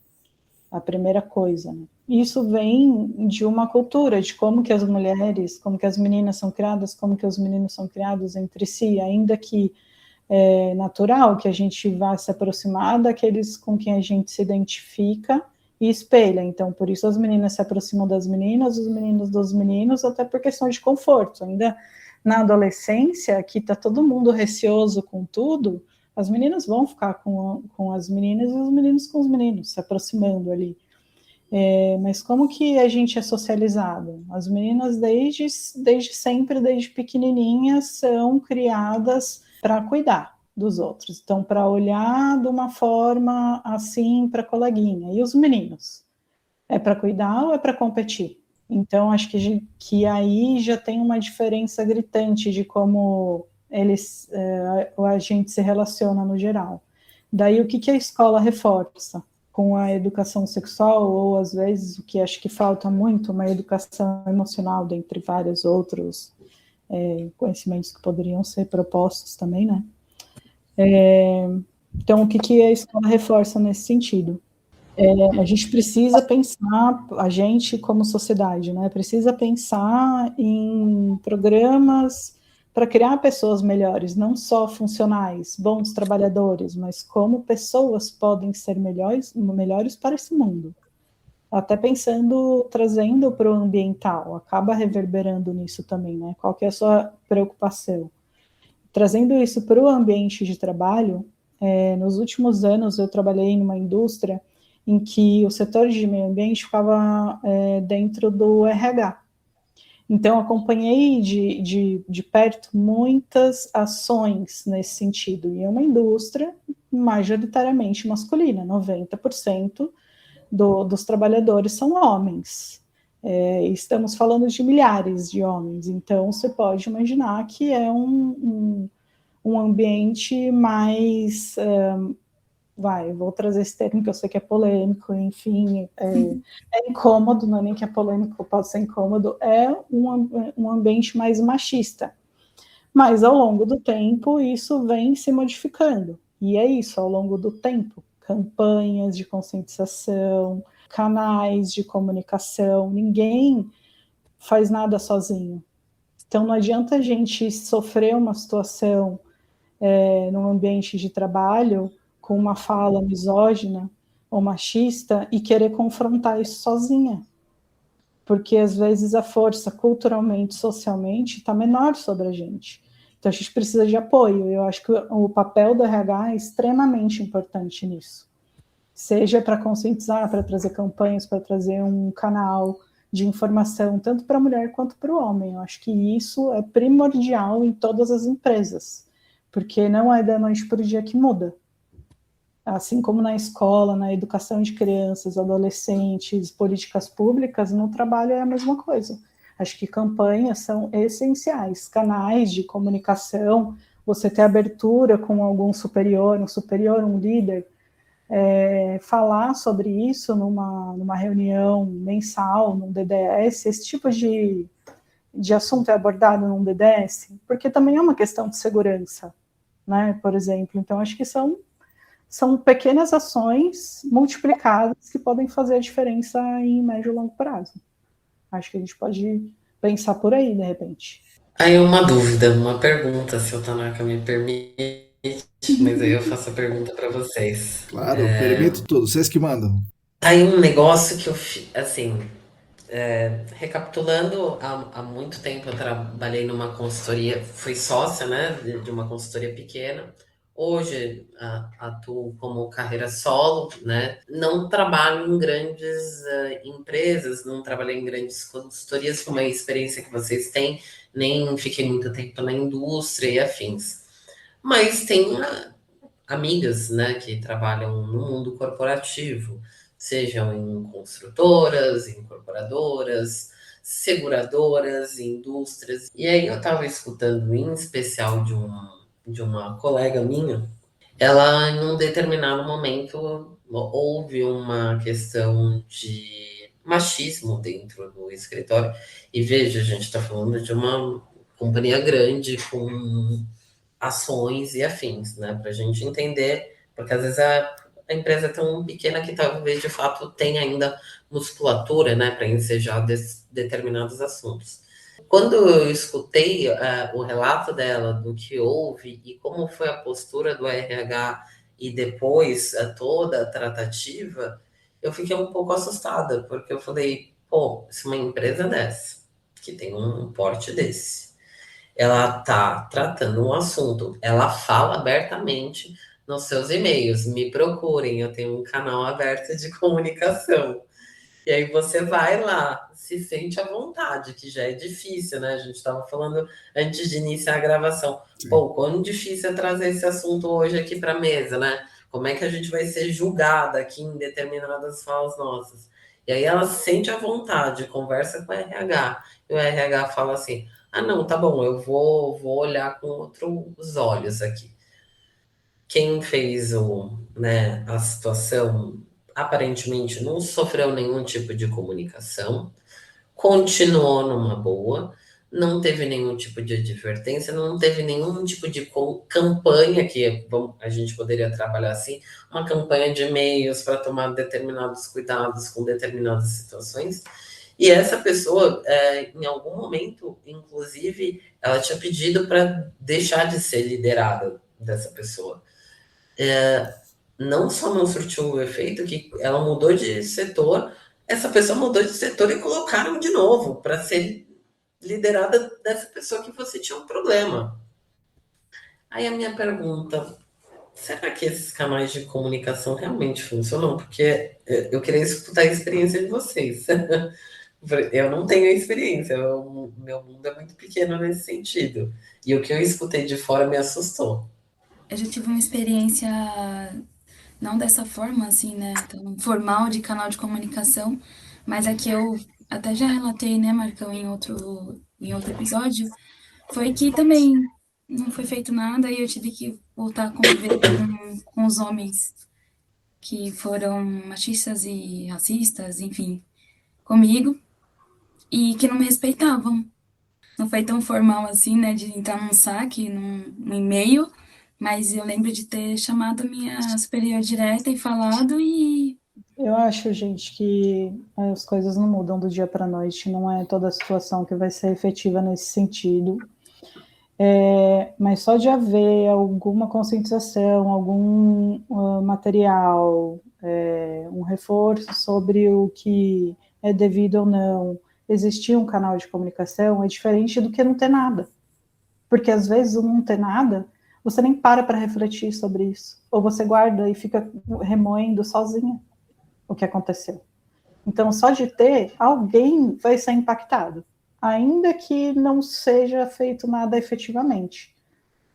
a primeira coisa, né? Isso vem de uma cultura, de como que as mulheres, como que as meninas são criadas, como que os meninos são criados entre si, ainda que é natural que a gente vá se aproximar daqueles com quem a gente se identifica e espelha. Então, por isso as meninas se aproximam das meninas, os meninos dos meninos, até por questão de conforto. Ainda na adolescência, que está todo mundo receoso com tudo, as meninas vão ficar com as meninas e os meninos com os meninos, se aproximando ali. Mas como que a gente é socializado? As meninas, desde sempre, desde pequenininhas, são criadas para cuidar dos outros. Então, para olhar de uma forma assim para a coleguinha. E os meninos? É para cuidar ou é para competir? Então, acho que aí já tem uma diferença gritante de como a gente se relaciona no geral. Daí, o que a escola reforça? Com a educação sexual, ou às vezes o que acho que falta muito, uma educação emocional, dentre vários outros conhecimentos que poderiam ser propostos também, né? Então, o que a escola reforça nesse sentido? A gente precisa pensar, a gente como sociedade, né, precisa pensar em programas para criar pessoas melhores, não só funcionais, bons trabalhadores, mas como pessoas podem ser melhores para esse mundo. Até pensando, trazendo para o ambiental, acaba reverberando nisso também, né? Qual que é a sua preocupação? Trazendo isso para o ambiente de trabalho, nos últimos anos eu trabalhei numa indústria em que o setor de meio ambiente ficava dentro do RH. Então, acompanhei de perto muitas ações nesse sentido, e é uma indústria majoritariamente masculina, 90% dos trabalhadores são homens. Estamos falando de milhares de homens, então você pode imaginar que é um ambiente mais... vou trazer esse termo que eu sei que é polêmico, enfim, é incômodo, não é nem que é polêmico, pode ser incômodo, é um ambiente mais machista. Mas ao longo do tempo isso vem se modificando, e é isso, ao longo do tempo, campanhas de conscientização, canais de comunicação, ninguém faz nada sozinho. Então não adianta a gente sofrer uma situação num ambiente de trabalho com uma fala misógina ou machista e querer confrontar isso sozinha. Porque, às vezes, a força culturalmente, socialmente, está menor sobre a gente. Então, a gente precisa de apoio. Eu acho que o papel do RH é extremamente importante nisso. Seja para conscientizar, para trazer campanhas, para trazer um canal de informação, tanto para a mulher quanto para o homem. Eu acho que isso é primordial em todas as empresas, porque não é da noite para o dia que muda. Assim como na escola, na educação de crianças, adolescentes, políticas públicas, no trabalho é a mesma coisa. Acho que campanhas são essenciais, canais de comunicação, você ter abertura com algum superior, um líder, falar sobre isso numa reunião mensal, num DDS, esse tipo de assunto é abordado num DDS, porque também é uma questão de segurança, né, por exemplo. Então, acho que são pequenas ações multiplicadas que podem fazer a diferença em médio e longo prazo. Acho que a gente pode pensar por aí, de repente. Aí uma dúvida, uma pergunta, se o Tanaka me permite, mas aí eu faço a pergunta para vocês. Claro, permito tudo, vocês que mandam. Aí um negócio que eu, assim, recapitulando, há muito tempo eu trabalhei numa consultoria, fui sócia, né, de uma consultoria pequena. Hoje atuo como carreira solo, né? Não trabalho em grandes empresas, não trabalhei em grandes consultorias, como é a experiência que vocês têm, nem fiquei muito tempo na indústria e afins. Mas tenho amigas, né, que trabalham no mundo corporativo, sejam em construtoras, incorporadoras, seguradoras, indústrias. E aí eu estava escutando em especial de uma colega minha, ela em um determinado momento houve uma questão de machismo dentro do escritório. E veja, a gente está falando de uma companhia grande com ações e afins, né? Para a gente entender, porque às vezes a empresa é tão pequena que talvez de fato tenha ainda musculatura, né, para ensejar determinados assuntos. Quando eu escutei o relato dela do que houve e como foi a postura do RH e depois toda a tratativa, eu fiquei um pouco assustada, porque eu falei, pô, se uma empresa dessa, que tem um porte desse, ela está tratando um assunto, ela fala abertamente nos seus e-mails, me procurem, eu tenho um canal aberto de comunicação. E aí você vai lá, se sente à vontade, que já é difícil, né? A gente estava falando antes de iniciar a gravação. Sim. Pô, quão difícil é trazer esse assunto hoje aqui para a mesa, né? Como é que a gente vai ser julgada aqui em determinadas falas nossas? E aí ela se sente à vontade, conversa com o RH, e o RH fala assim: ah, não, tá bom, eu vou olhar com outros olhos aqui. Quem fez né, a situação aparentemente não sofreu nenhum tipo de comunicação, continuou numa boa, não teve nenhum tipo de advertência, não teve nenhum tipo de campanha que a gente poderia trabalhar assim, uma campanha de e-mails para tomar determinados cuidados com determinadas situações. E essa pessoa, em algum momento, inclusive, ela tinha pedido para deixar de ser liderada dessa pessoa. Não só não surtiu o efeito que ela mudou de setor, essa pessoa mudou de setor e colocaram de novo para ser liderada dessa pessoa que você tinha um problema. Aí a minha pergunta, será que esses canais de comunicação realmente funcionam? Porque eu queria escutar a experiência de vocês. Eu não tenho experiência, meu mundo é muito pequeno nesse sentido. E o que eu escutei de fora me assustou. Eu já tive uma experiência não dessa forma, assim, né, tão formal de canal de comunicação, mas a que eu até já relatei, né, Marcão, em outro episódio, foi que também não foi feito nada e eu tive que voltar a conviver com os homens que foram machistas e racistas, enfim, comigo, e que não me respeitavam. Não foi tão formal assim, né, de entrar num saque, num e-mail, mas eu lembro de ter chamado a minha superior direta e falado e Eu acho, gente, que as coisas não mudam do dia para a noite, não é toda a situação que vai ser efetiva nesse sentido. Mas só de haver alguma conscientização, algum material, um reforço sobre o que é devido ou não, existir um canal de comunicação é diferente do que não ter nada. Porque às vezes o não ter nada, você nem para refletir sobre isso. Ou você guarda e fica remoendo sozinha o que aconteceu. Então, só de ter, alguém vai ser impactado, ainda que não seja feito nada efetivamente.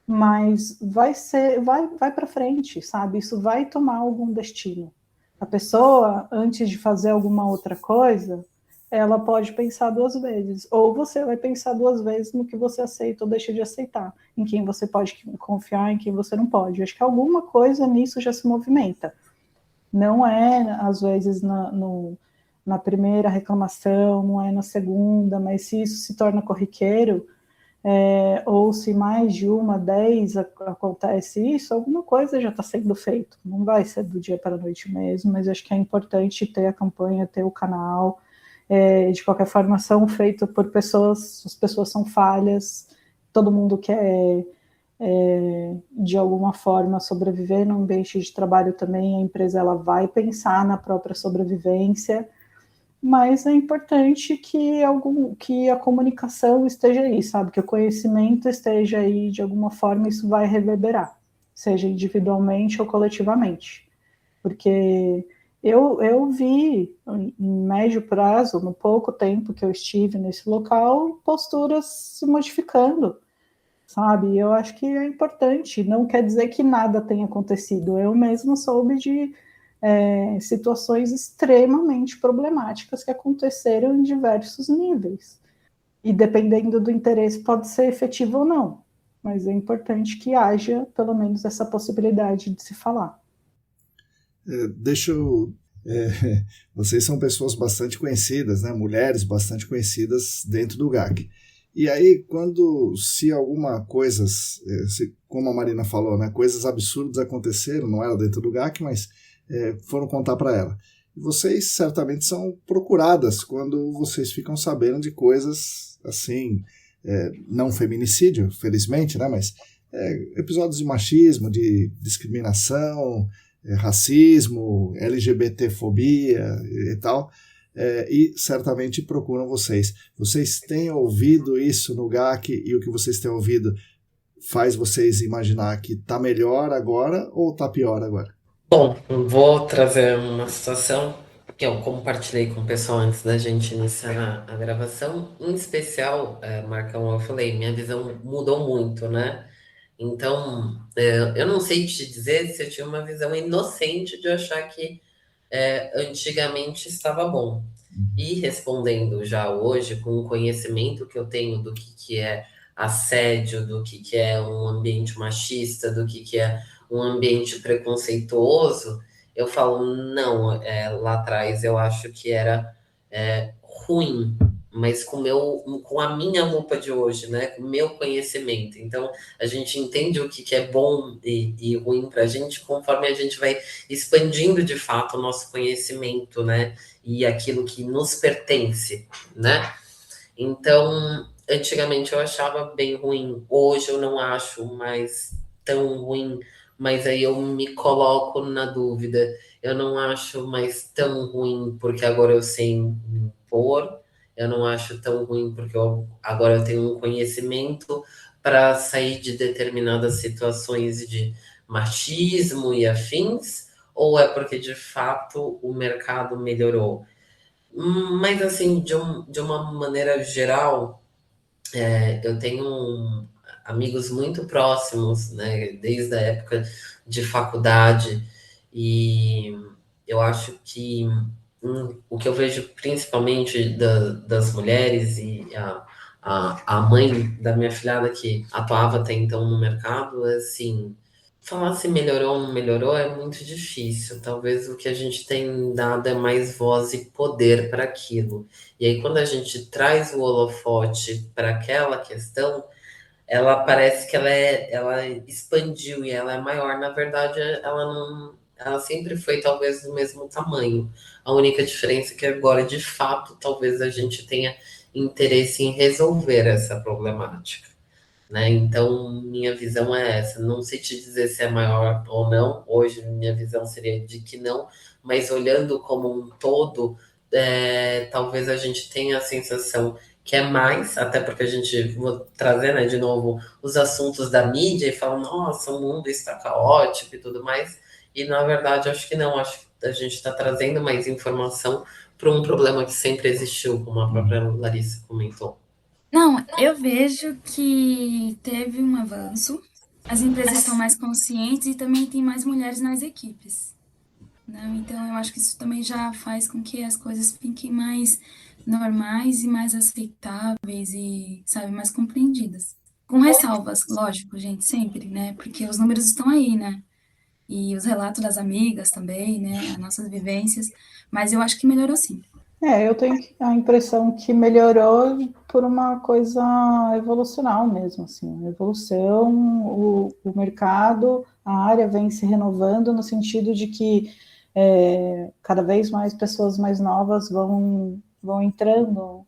Mas vai para frente, sabe? Isso vai tomar algum destino. A pessoa, antes de fazer alguma outra coisa, ela pode pensar duas vezes. Ou você vai pensar duas vezes no que você aceita ou deixa de aceitar, em quem você pode confiar, em quem você não pode. Acho que alguma coisa nisso já se movimenta. Não é, às vezes, na primeira reclamação, não é na segunda, mas se isso se torna corriqueiro, ou se mais de 10 acontece isso, alguma coisa já está sendo feito. Não vai ser do dia para a noite mesmo, mas acho que é importante ter a campanha, ter o canal. De qualquer forma, são feitos por pessoas, as pessoas são falhas, todo mundo quer de alguma forma sobreviver no ambiente de trabalho também, a empresa ela vai pensar na própria sobrevivência, mas é importante que a comunicação esteja aí, sabe, que o conhecimento esteja aí de alguma forma, isso vai reverberar. seja individualmente ou coletivamente. Porque eu vi, em médio prazo, no pouco tempo que eu estive nesse local, posturas se modificando, sabe? Eu acho que é importante, não quer dizer que nada tenha acontecido. Eu mesma soube de situações extremamente problemáticas que aconteceram em diversos níveis. E dependendo do interesse, pode ser efetivo ou não. Mas é importante que haja, pelo menos, essa possibilidade de se falar. Vocês são pessoas bastante conhecidas, né? Mulheres bastante conhecidas dentro do GAC. E aí, se alguma coisa, como a Marina falou, né, coisas absurdas aconteceram, não era dentro do GAC, mas foram contar para ela. E vocês certamente são procuradas quando vocês ficam sabendo de coisas assim, não feminicídio, felizmente, né, mas episódios de machismo, de discriminação, racismo, LGBTfobia e tal, e certamente procuram vocês. Vocês têm ouvido isso no GAC e o que vocês têm ouvido faz vocês imaginar que está melhor agora ou está pior agora? Bom, vou trazer uma situação que eu compartilhei com o pessoal antes da gente iniciar a gravação. Em especial, Marcão, eu falei, minha visão mudou muito, né? Então, eu não sei te dizer se eu tinha uma visão inocente de achar que antigamente estava bom. E respondendo já hoje, com o conhecimento que eu tenho do que é assédio, do que é um ambiente machista, do que é um ambiente preconceituoso, eu falo, não, lá atrás eu acho que era ruim, mas com a minha lupa de hoje, né, com o meu conhecimento. Então, a gente entende o que é bom e ruim para a gente conforme a gente vai expandindo de fato o nosso conhecimento, né, e aquilo que nos pertence, né? Então, antigamente eu achava bem ruim, hoje eu não acho mais tão ruim, mas aí eu me coloco na dúvida. Eu não acho mais tão ruim porque agora eu sei me impor, eu não acho tão ruim porque agora eu tenho um conhecimento para sair de determinadas situações de machismo e afins, ou é porque de fato o mercado melhorou? Mas assim, de uma maneira geral, eu tenho amigos muito próximos, né, desde a época de faculdade, e eu acho que o que eu vejo principalmente das mulheres e a mãe da minha filhada que atuava até então no mercado, é assim, falar se melhorou ou não melhorou é muito difícil. Talvez o que a gente tem dado é mais voz e poder para aquilo. E aí, quando a gente traz o holofote para aquela questão, ela parece que ela expandiu e ela é maior. Na verdade, ela não, ela sempre foi talvez do mesmo tamanho. A única diferença é que agora, de fato, talvez a gente tenha interesse em resolver essa problemática, né? Então, minha visão é essa. Não sei te dizer se é maior ou não. Hoje, minha visão seria de que não, mas olhando como um todo, talvez a gente tenha a sensação que é mais, até porque a gente, vou trazer, né, de novo os assuntos da mídia e falar, nossa, o mundo está caótico e tudo mais. E, na verdade, acho que não. Acho que a gente está trazendo mais informação para um problema que sempre existiu, como a própria Larissa comentou. Não, eu vejo que teve um avanço, as empresas estão mais conscientes e também tem mais mulheres nas equipes, né? Então, eu acho que isso também já faz com que as coisas fiquem mais normais e mais aceitáveis e, sabe, mais compreendidas. Com ressalvas, lógico, gente, sempre, né? Porque os números estão aí, né? E os relatos das amigas também, né? As nossas vivências, mas eu acho que melhorou sim. Eu tenho a impressão que melhorou por uma coisa evolucional mesmo, assim, a evolução, o mercado, a área vem se renovando no sentido de que cada vez mais pessoas mais novas vão entrando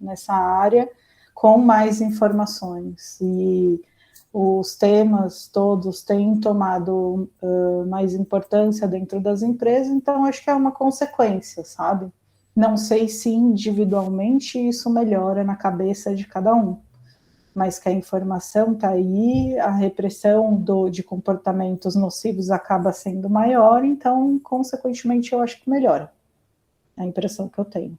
nessa área com mais informações, e os temas todos têm tomado mais importância dentro das empresas, então acho que é uma consequência, sabe? Não sei se individualmente isso melhora na cabeça de cada um, mas que a informação está aí, a repressão de comportamentos nocivos acaba sendo maior, então, consequentemente, eu acho que melhora. É a impressão que eu tenho.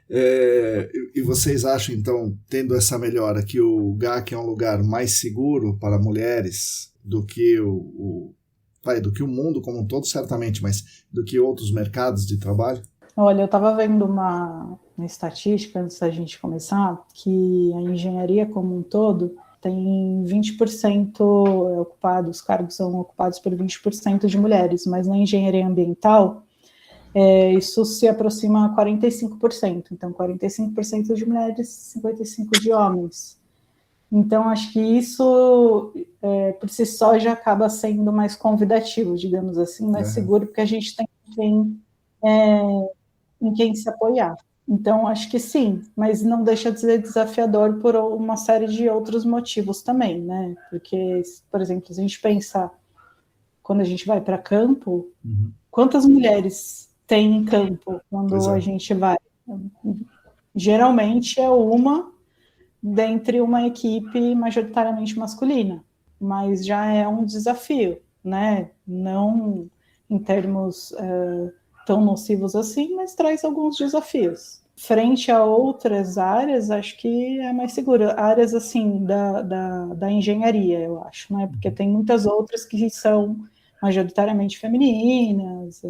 E vocês acham, então, tendo essa melhora, que o GAC é um lugar mais seguro para mulheres do que do que o mundo como um todo, certamente, mas do que outros mercados de trabalho? Olha, eu estava vendo uma estatística antes da gente começar, que a engenharia como um todo tem 20% ocupados, os cargos são ocupados por 20% de mulheres, mas na engenharia ambiental isso se aproxima a 45%, então 45% de mulheres, 55% de homens. Então, acho que isso, por si só, já acaba sendo mais convidativo, digamos assim, mais seguro, porque a gente tem em quem se apoiar. Então, acho que sim, mas não deixa de ser desafiador por uma série de outros motivos também, né? Porque, por exemplo, se a gente pensa, quando a gente vai para campo, quantas mulheres tem em campo quando a gente vai? Geralmente é uma dentre uma equipe majoritariamente masculina, mas já é um desafio, né? Não em termos tão nocivos assim, mas traz alguns desafios. Frente a outras áreas, acho que é mais seguro. Áreas, assim, da engenharia, eu acho, né? Porque tem muitas outras que são majoritariamente femininas,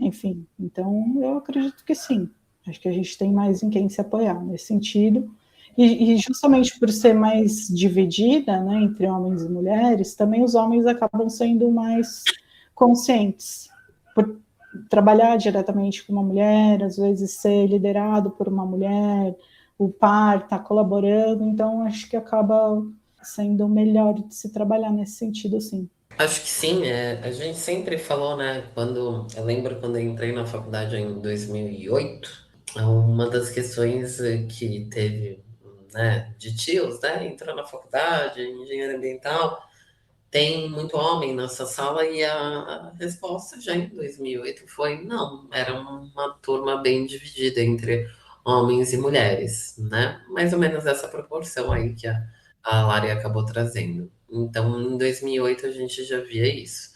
enfim. Então, eu acredito que sim. Acho que a gente tem mais em quem se apoiar nesse sentido. E justamente por ser mais dividida, né, entre homens e mulheres, também os homens acabam sendo mais conscientes. Por trabalhar diretamente com uma mulher, às vezes ser liderado por uma mulher, o par está colaborando, então acho que acaba sendo melhor de se trabalhar nesse sentido, sim. Acho que sim, a gente sempre falou, né? Eu lembro quando eu entrei na faculdade em 2008, uma das questões que teve, né, de tios, né? Entrou na faculdade, engenharia ambiental, tem muito homem nessa sala e a resposta já em 2008 foi não, era uma turma bem dividida entre homens e mulheres, né? Mais ou menos essa proporção aí que a Lari acabou trazendo. Então, em 2008 a gente já via isso.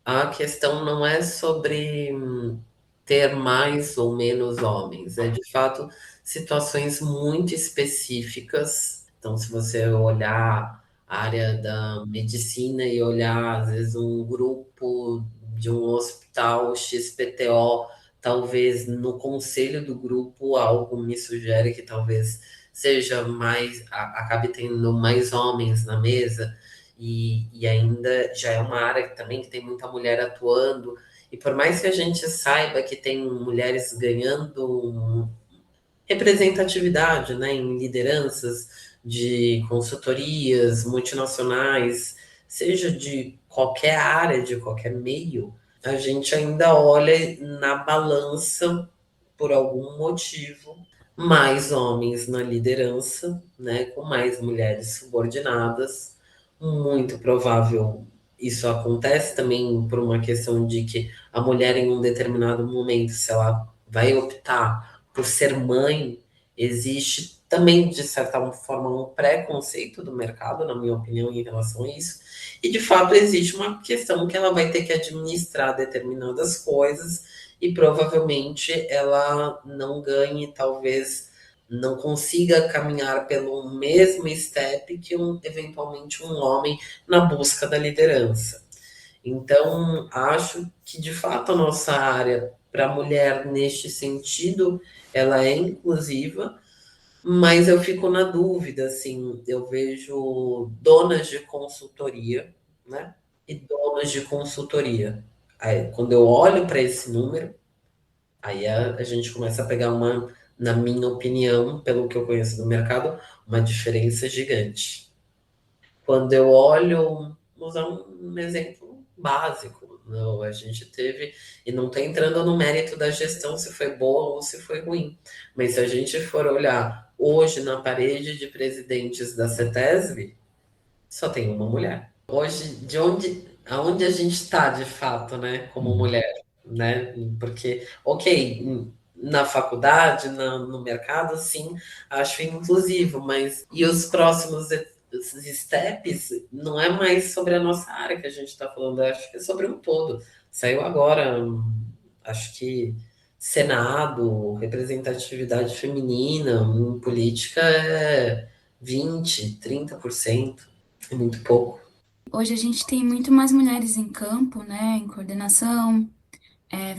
A questão não é sobre ter mais ou menos homens, é de fato situações muito específicas. Então, se você olhar a área da medicina e olhar, às vezes, um grupo de um hospital XPTO, talvez no conselho do grupo, algo me sugere que talvez seja mais, acabe tendo mais homens na mesa, e ainda já é uma área também que tem muita mulher atuando, e por mais que a gente saiba que tem mulheres ganhando representatividade, né, em lideranças de consultorias multinacionais, seja de qualquer área, de qualquer meio, a gente ainda olha na balança, por algum motivo, mais homens na liderança, né, com mais mulheres subordinadas. Muito provável isso acontece também por uma questão de que a mulher, em um determinado momento, se ela vai optar por ser mãe, existe também, de certa forma, um preconceito do mercado, na minha opinião, em relação a isso. E, de fato, existe uma questão que ela vai ter que administrar determinadas coisas e provavelmente ela não ganhe, talvez não consiga caminhar pelo mesmo step que eventualmente um homem na busca da liderança. Então, acho que de fato a nossa área para a mulher neste sentido, ela é inclusiva, mas eu fico na dúvida, assim, eu vejo donas de consultoria, né? E donas de consultoria. Aí, quando eu olho para esse número, aí a gente começa a pegar na minha opinião, pelo que eu conheço do mercado, uma diferença gigante. Quando eu olho, vou usar um exemplo básico, não, a gente teve, e não está entrando no mérito da gestão se foi boa ou se foi ruim, mas se a gente for olhar hoje na parede de presidentes da CETESB, só tem uma mulher. Hoje, aonde a gente está de fato, né, como mulher, né? Porque, ok, na faculdade, no mercado, sim, acho inclusivo, mas e os próximos steps não é mais sobre a nossa área que a gente está falando, acho que é sobre um todo. Saiu agora, acho que Senado, representatividade feminina em política é 20, 30%, é muito pouco. Hoje a gente tem muito mais mulheres em campo, né, em coordenação,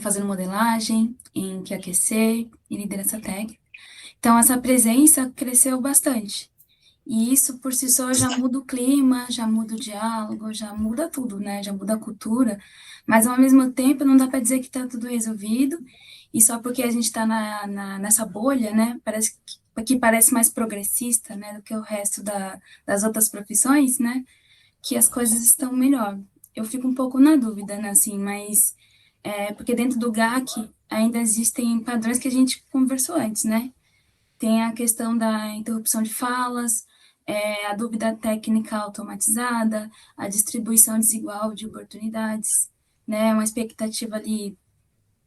fazendo modelagem, em QAQC, em liderança técnica. Então, essa presença cresceu bastante. E isso, por si só, já muda o clima, já muda o diálogo, já muda tudo, né? Já muda a cultura. Mas, ao mesmo tempo, não dá para dizer que está tudo resolvido. E só porque a gente está nessa bolha, né? Que parece mais progressista, né? Do que o resto das outras profissões, né? Que as coisas estão melhor. Eu fico um pouco na dúvida, né? Assim, mas... porque dentro do GAC ainda existem padrões que a gente conversou antes, né? Tem a questão da interrupção de falas, a dúvida técnica automatizada, a distribuição desigual de oportunidades, né, uma expectativa ali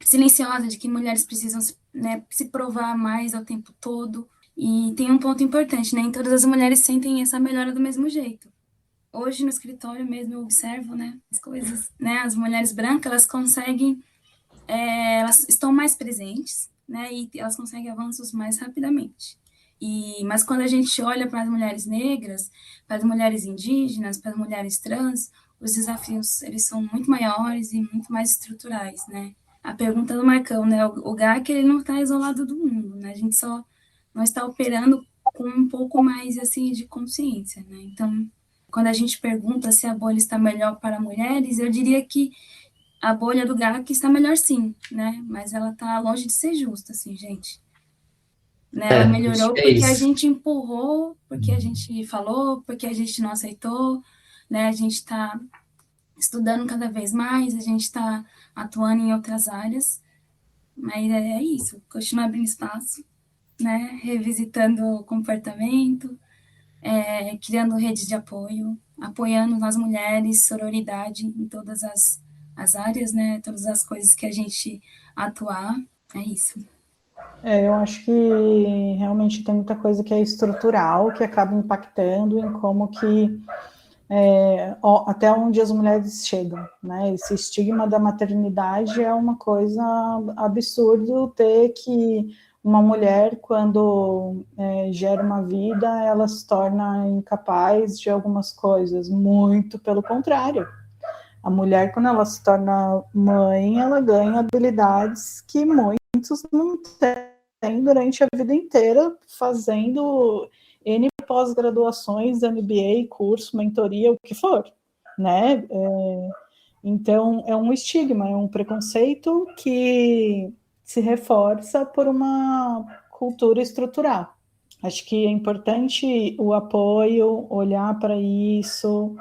silenciosa de que mulheres precisam, né, se provar mais ao tempo todo. E tem um ponto importante, né, nem todas as mulheres sentem essa melhora do mesmo jeito. Hoje no escritório mesmo eu observo, né, as coisas, né, as mulheres brancas, elas conseguem, elas estão mais presentes, né, e elas conseguem avanços mais rapidamente. Mas quando a gente olha para as mulheres negras, para as mulheres indígenas, para as mulheres trans, os desafios eles são muito maiores e muito mais estruturais, né? A pergunta do Marcão, né? O GAC ele não está isolado do mundo, né? A gente só não está operando com um pouco mais assim de consciência, né? Então, quando a gente pergunta se a bolha está melhor para mulheres, eu diria que a bolha do GAC está melhor sim, né? Mas ela está longe de ser justa, assim, gente. Né? Ela Acho melhorou que é porque a isso. gente empurrou, porque a gente falou, porque a gente não aceitou, né? A gente está estudando cada vez mais, a gente está atuando em outras áreas, mas é isso, continuar abrindo espaço, né? Revisitando o comportamento, criando redes de apoio, apoiando as mulheres, sororidade em todas as áreas, né? Todas as coisas que a gente atuar, é isso. Eu acho que realmente tem muita coisa que é estrutural, que acaba impactando em como que até onde as mulheres chegam, né? Esse estigma da maternidade é uma coisa absurdo ter que uma mulher, quando gera uma vida, ela se torna incapaz de algumas coisas, muito pelo contrário. A mulher, quando ela se torna mãe, ela ganha habilidades que muitos não têm durante a vida inteira, fazendo N pós-graduações, MBA, curso, mentoria, o que for, né? Então, é um estigma, é um preconceito que se reforça por uma cultura estrutural. Acho que é importante o apoio, olhar para isso,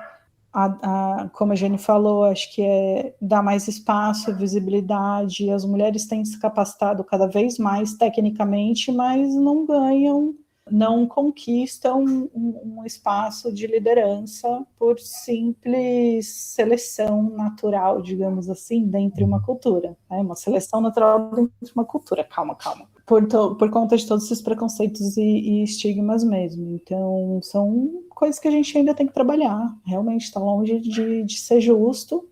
como a Jenny falou, acho que é dar mais espaço, visibilidade. As mulheres têm se capacitado cada vez mais tecnicamente, mas não ganham, não conquistam um espaço de liderança por simples seleção natural, digamos assim, dentro de uma cultura. É uma seleção natural dentro de uma cultura. Calma. Por conta de todos esses preconceitos e estigmas mesmo. Então, são coisas que a gente ainda tem que trabalhar. Realmente está longe de ser justo,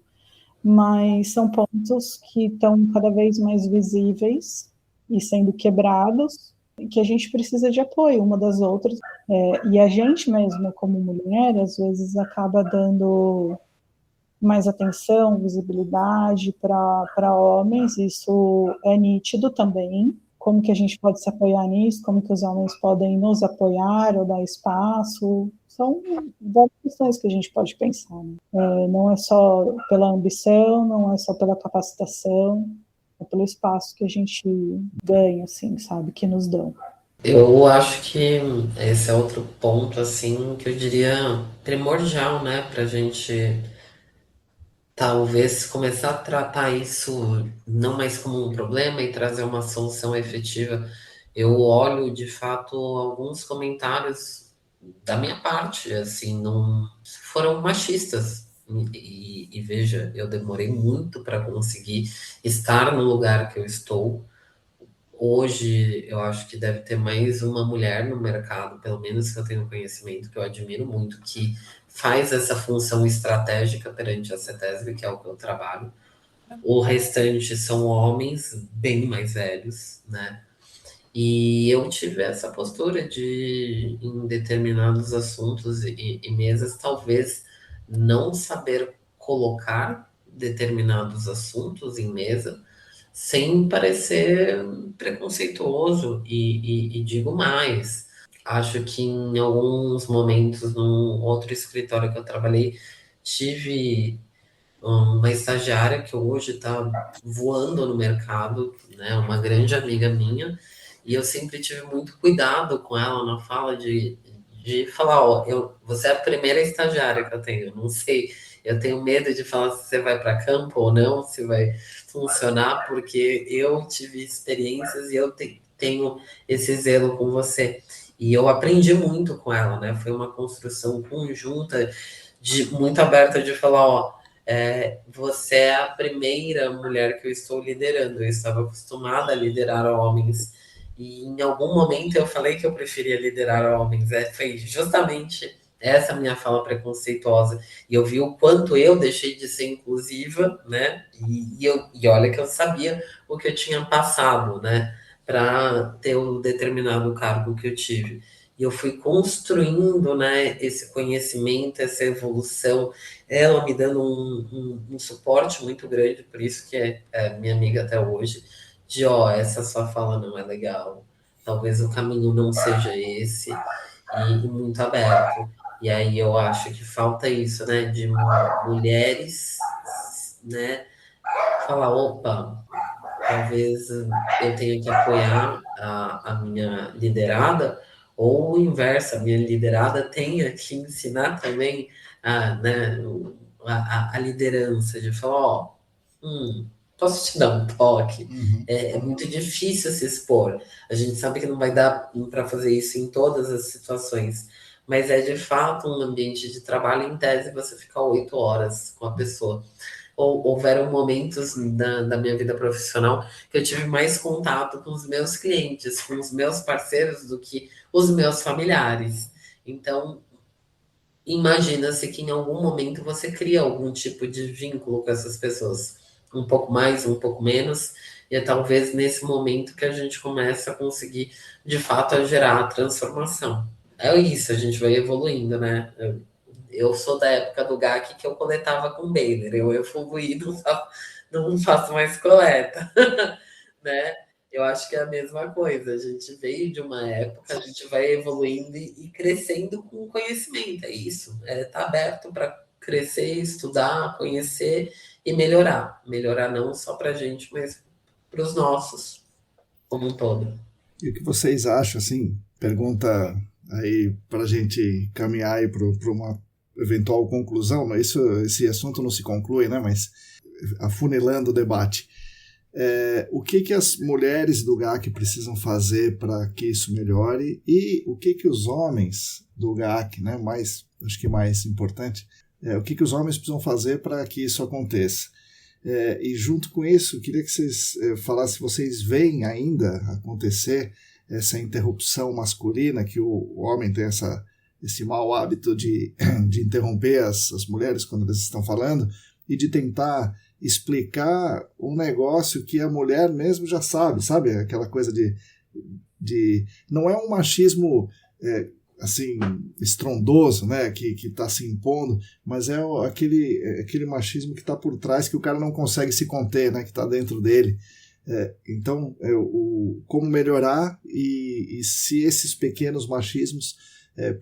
mas são pontos que estão cada vez mais visíveis e sendo quebrados, que a gente precisa de apoio uma das outras. E a gente mesmo, como mulher, às vezes acaba dando mais atenção, visibilidade para homens, isso é nítido também. Como que a gente pode se apoiar nisso, como que os homens podem nos apoiar ou dar espaço, são várias questões que a gente pode pensar. Né? Não é só pela ambição, não é só pela capacitação, é pelo espaço que a gente ganha, assim, sabe, que nos dão. Eu acho que esse é outro ponto, assim, que eu diria primordial, né, pra gente talvez começar a tratar isso não mais como um problema e trazer uma solução efetiva. Eu olho, de fato, alguns comentários da minha parte, assim, não foram machistas. E veja, eu demorei muito para conseguir estar no lugar que eu estou. Hoje eu acho que deve ter mais uma mulher no mercado, pelo menos que eu tenho conhecimento, que eu admiro muito, que faz essa função estratégica perante a CETESB, que é o que eu trabalho. O restante são homens bem mais velhos, né? E eu tive essa postura de, em determinados assuntos e mesas, talvez não saber colocar determinados assuntos em mesa sem parecer preconceituoso. E digo mais, acho que em alguns momentos, num outro escritório que eu trabalhei, tive uma estagiária que hoje está voando no mercado, né? Uma grande amiga minha, e eu sempre tive muito cuidado com ela na fala de falar, ó, você é a primeira estagiária que eu tenho, eu não sei, eu tenho medo de falar se você vai para campo ou não, se vai funcionar, porque eu tive experiências e eu tenho esse zelo com você. E eu aprendi muito com ela, né? Foi uma construção conjunta, muito aberta de falar, ó, você é a primeira mulher que eu estou liderando. Eu estava acostumada a liderar homens. E em algum momento eu falei que eu preferia liderar homens. Foi justamente essa minha fala preconceituosa. E eu vi o quanto eu deixei de ser inclusiva, né? E olha que eu sabia o que eu tinha passado, né? Para ter o determinado cargo que eu tive. E eu fui construindo, né, esse conhecimento, essa evolução, ela me dando um suporte muito grande, por isso que é minha amiga até hoje, de ó, essa sua fala não é legal, talvez o caminho não seja esse, e muito aberto. E aí eu acho que falta isso, né, de mulheres, né, falar, opa, talvez eu tenha que apoiar a minha liderada, ou o inverso, a minha liderada tenha que ensinar também né, a liderança, de falar, ó, posso te dar um toque? Uhum. É muito difícil se expor. A gente sabe que não vai dar para fazer isso em todas as situações, mas é de fato um ambiente de trabalho, em tese, você ficar 8 horas com a pessoa. Houveram momentos da minha vida profissional que eu tive mais contato com os meus clientes, com os meus parceiros, do que os meus familiares. Então, imagina-se que em algum momento você cria algum tipo de vínculo com essas pessoas, um pouco mais, um pouco menos, e é talvez nesse momento que a gente começa a conseguir, de fato, a gerar a transformação. É isso, a gente vai evoluindo, né? Eu sou da época do GAC que eu coletava com baler. Eu evoluí, não faço mais coleta, né? Eu acho que é a mesma coisa. A gente veio de uma época, a gente vai evoluindo e crescendo com conhecimento. É isso. Tá aberto para crescer, estudar, conhecer e melhorar. Melhorar não só para a gente, mas para os nossos, como um todo. E o que vocês acham, assim, pergunta aí para a gente caminhar aí para uma eventual conclusão, mas esse assunto não se conclui, né? Mas afunilando o debate. O que as mulheres do GAC precisam fazer para que isso melhore e o que os homens do GAC, né? Acho que mais importante, o que os homens precisam fazer para que isso aconteça. E junto com isso, eu queria que vocês falassem se vocês veem ainda acontecer essa interrupção masculina, que o homem tem esse mau hábito de interromper as mulheres quando elas estão falando e de tentar explicar um negócio que a mulher mesmo já sabe? Aquela coisa de não é um machismo assim, estrondoso, né, que está se impondo, mas é aquele machismo que está por trás, que o cara não consegue se conter, né, que está dentro dele. Então, como melhorar e se esses pequenos machismos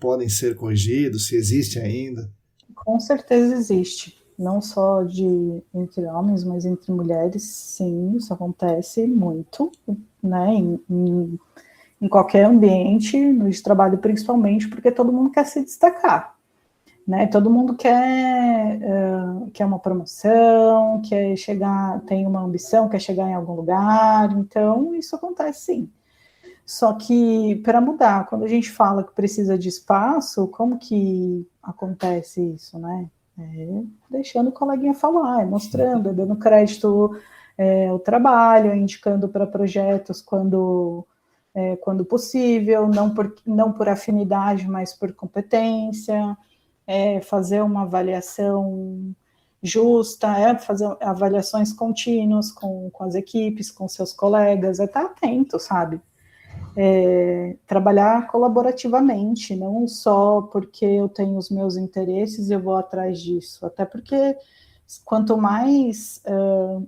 podem ser corrigidos, se existe ainda? Com certeza existe. Não só entre homens, mas entre mulheres, sim, isso acontece muito, né, em qualquer ambiente, no de trabalho principalmente, porque todo mundo quer se destacar, né? Todo mundo quer uma promoção, quer chegar, tem uma ambição, quer chegar em algum lugar, então isso acontece sim. Só que, para mudar, quando a gente fala que precisa de espaço, como que acontece isso, né? Deixando o coleguinha falar, mostrando, dando crédito o trabalho, indicando para projetos quando possível, não por afinidade, mas por competência, fazer uma avaliação justa, fazer avaliações contínuas com as equipes, com seus colegas, estar atento, sabe? Trabalhar colaborativamente, não só porque eu tenho os meus interesses e eu vou atrás disso, até porque quanto mais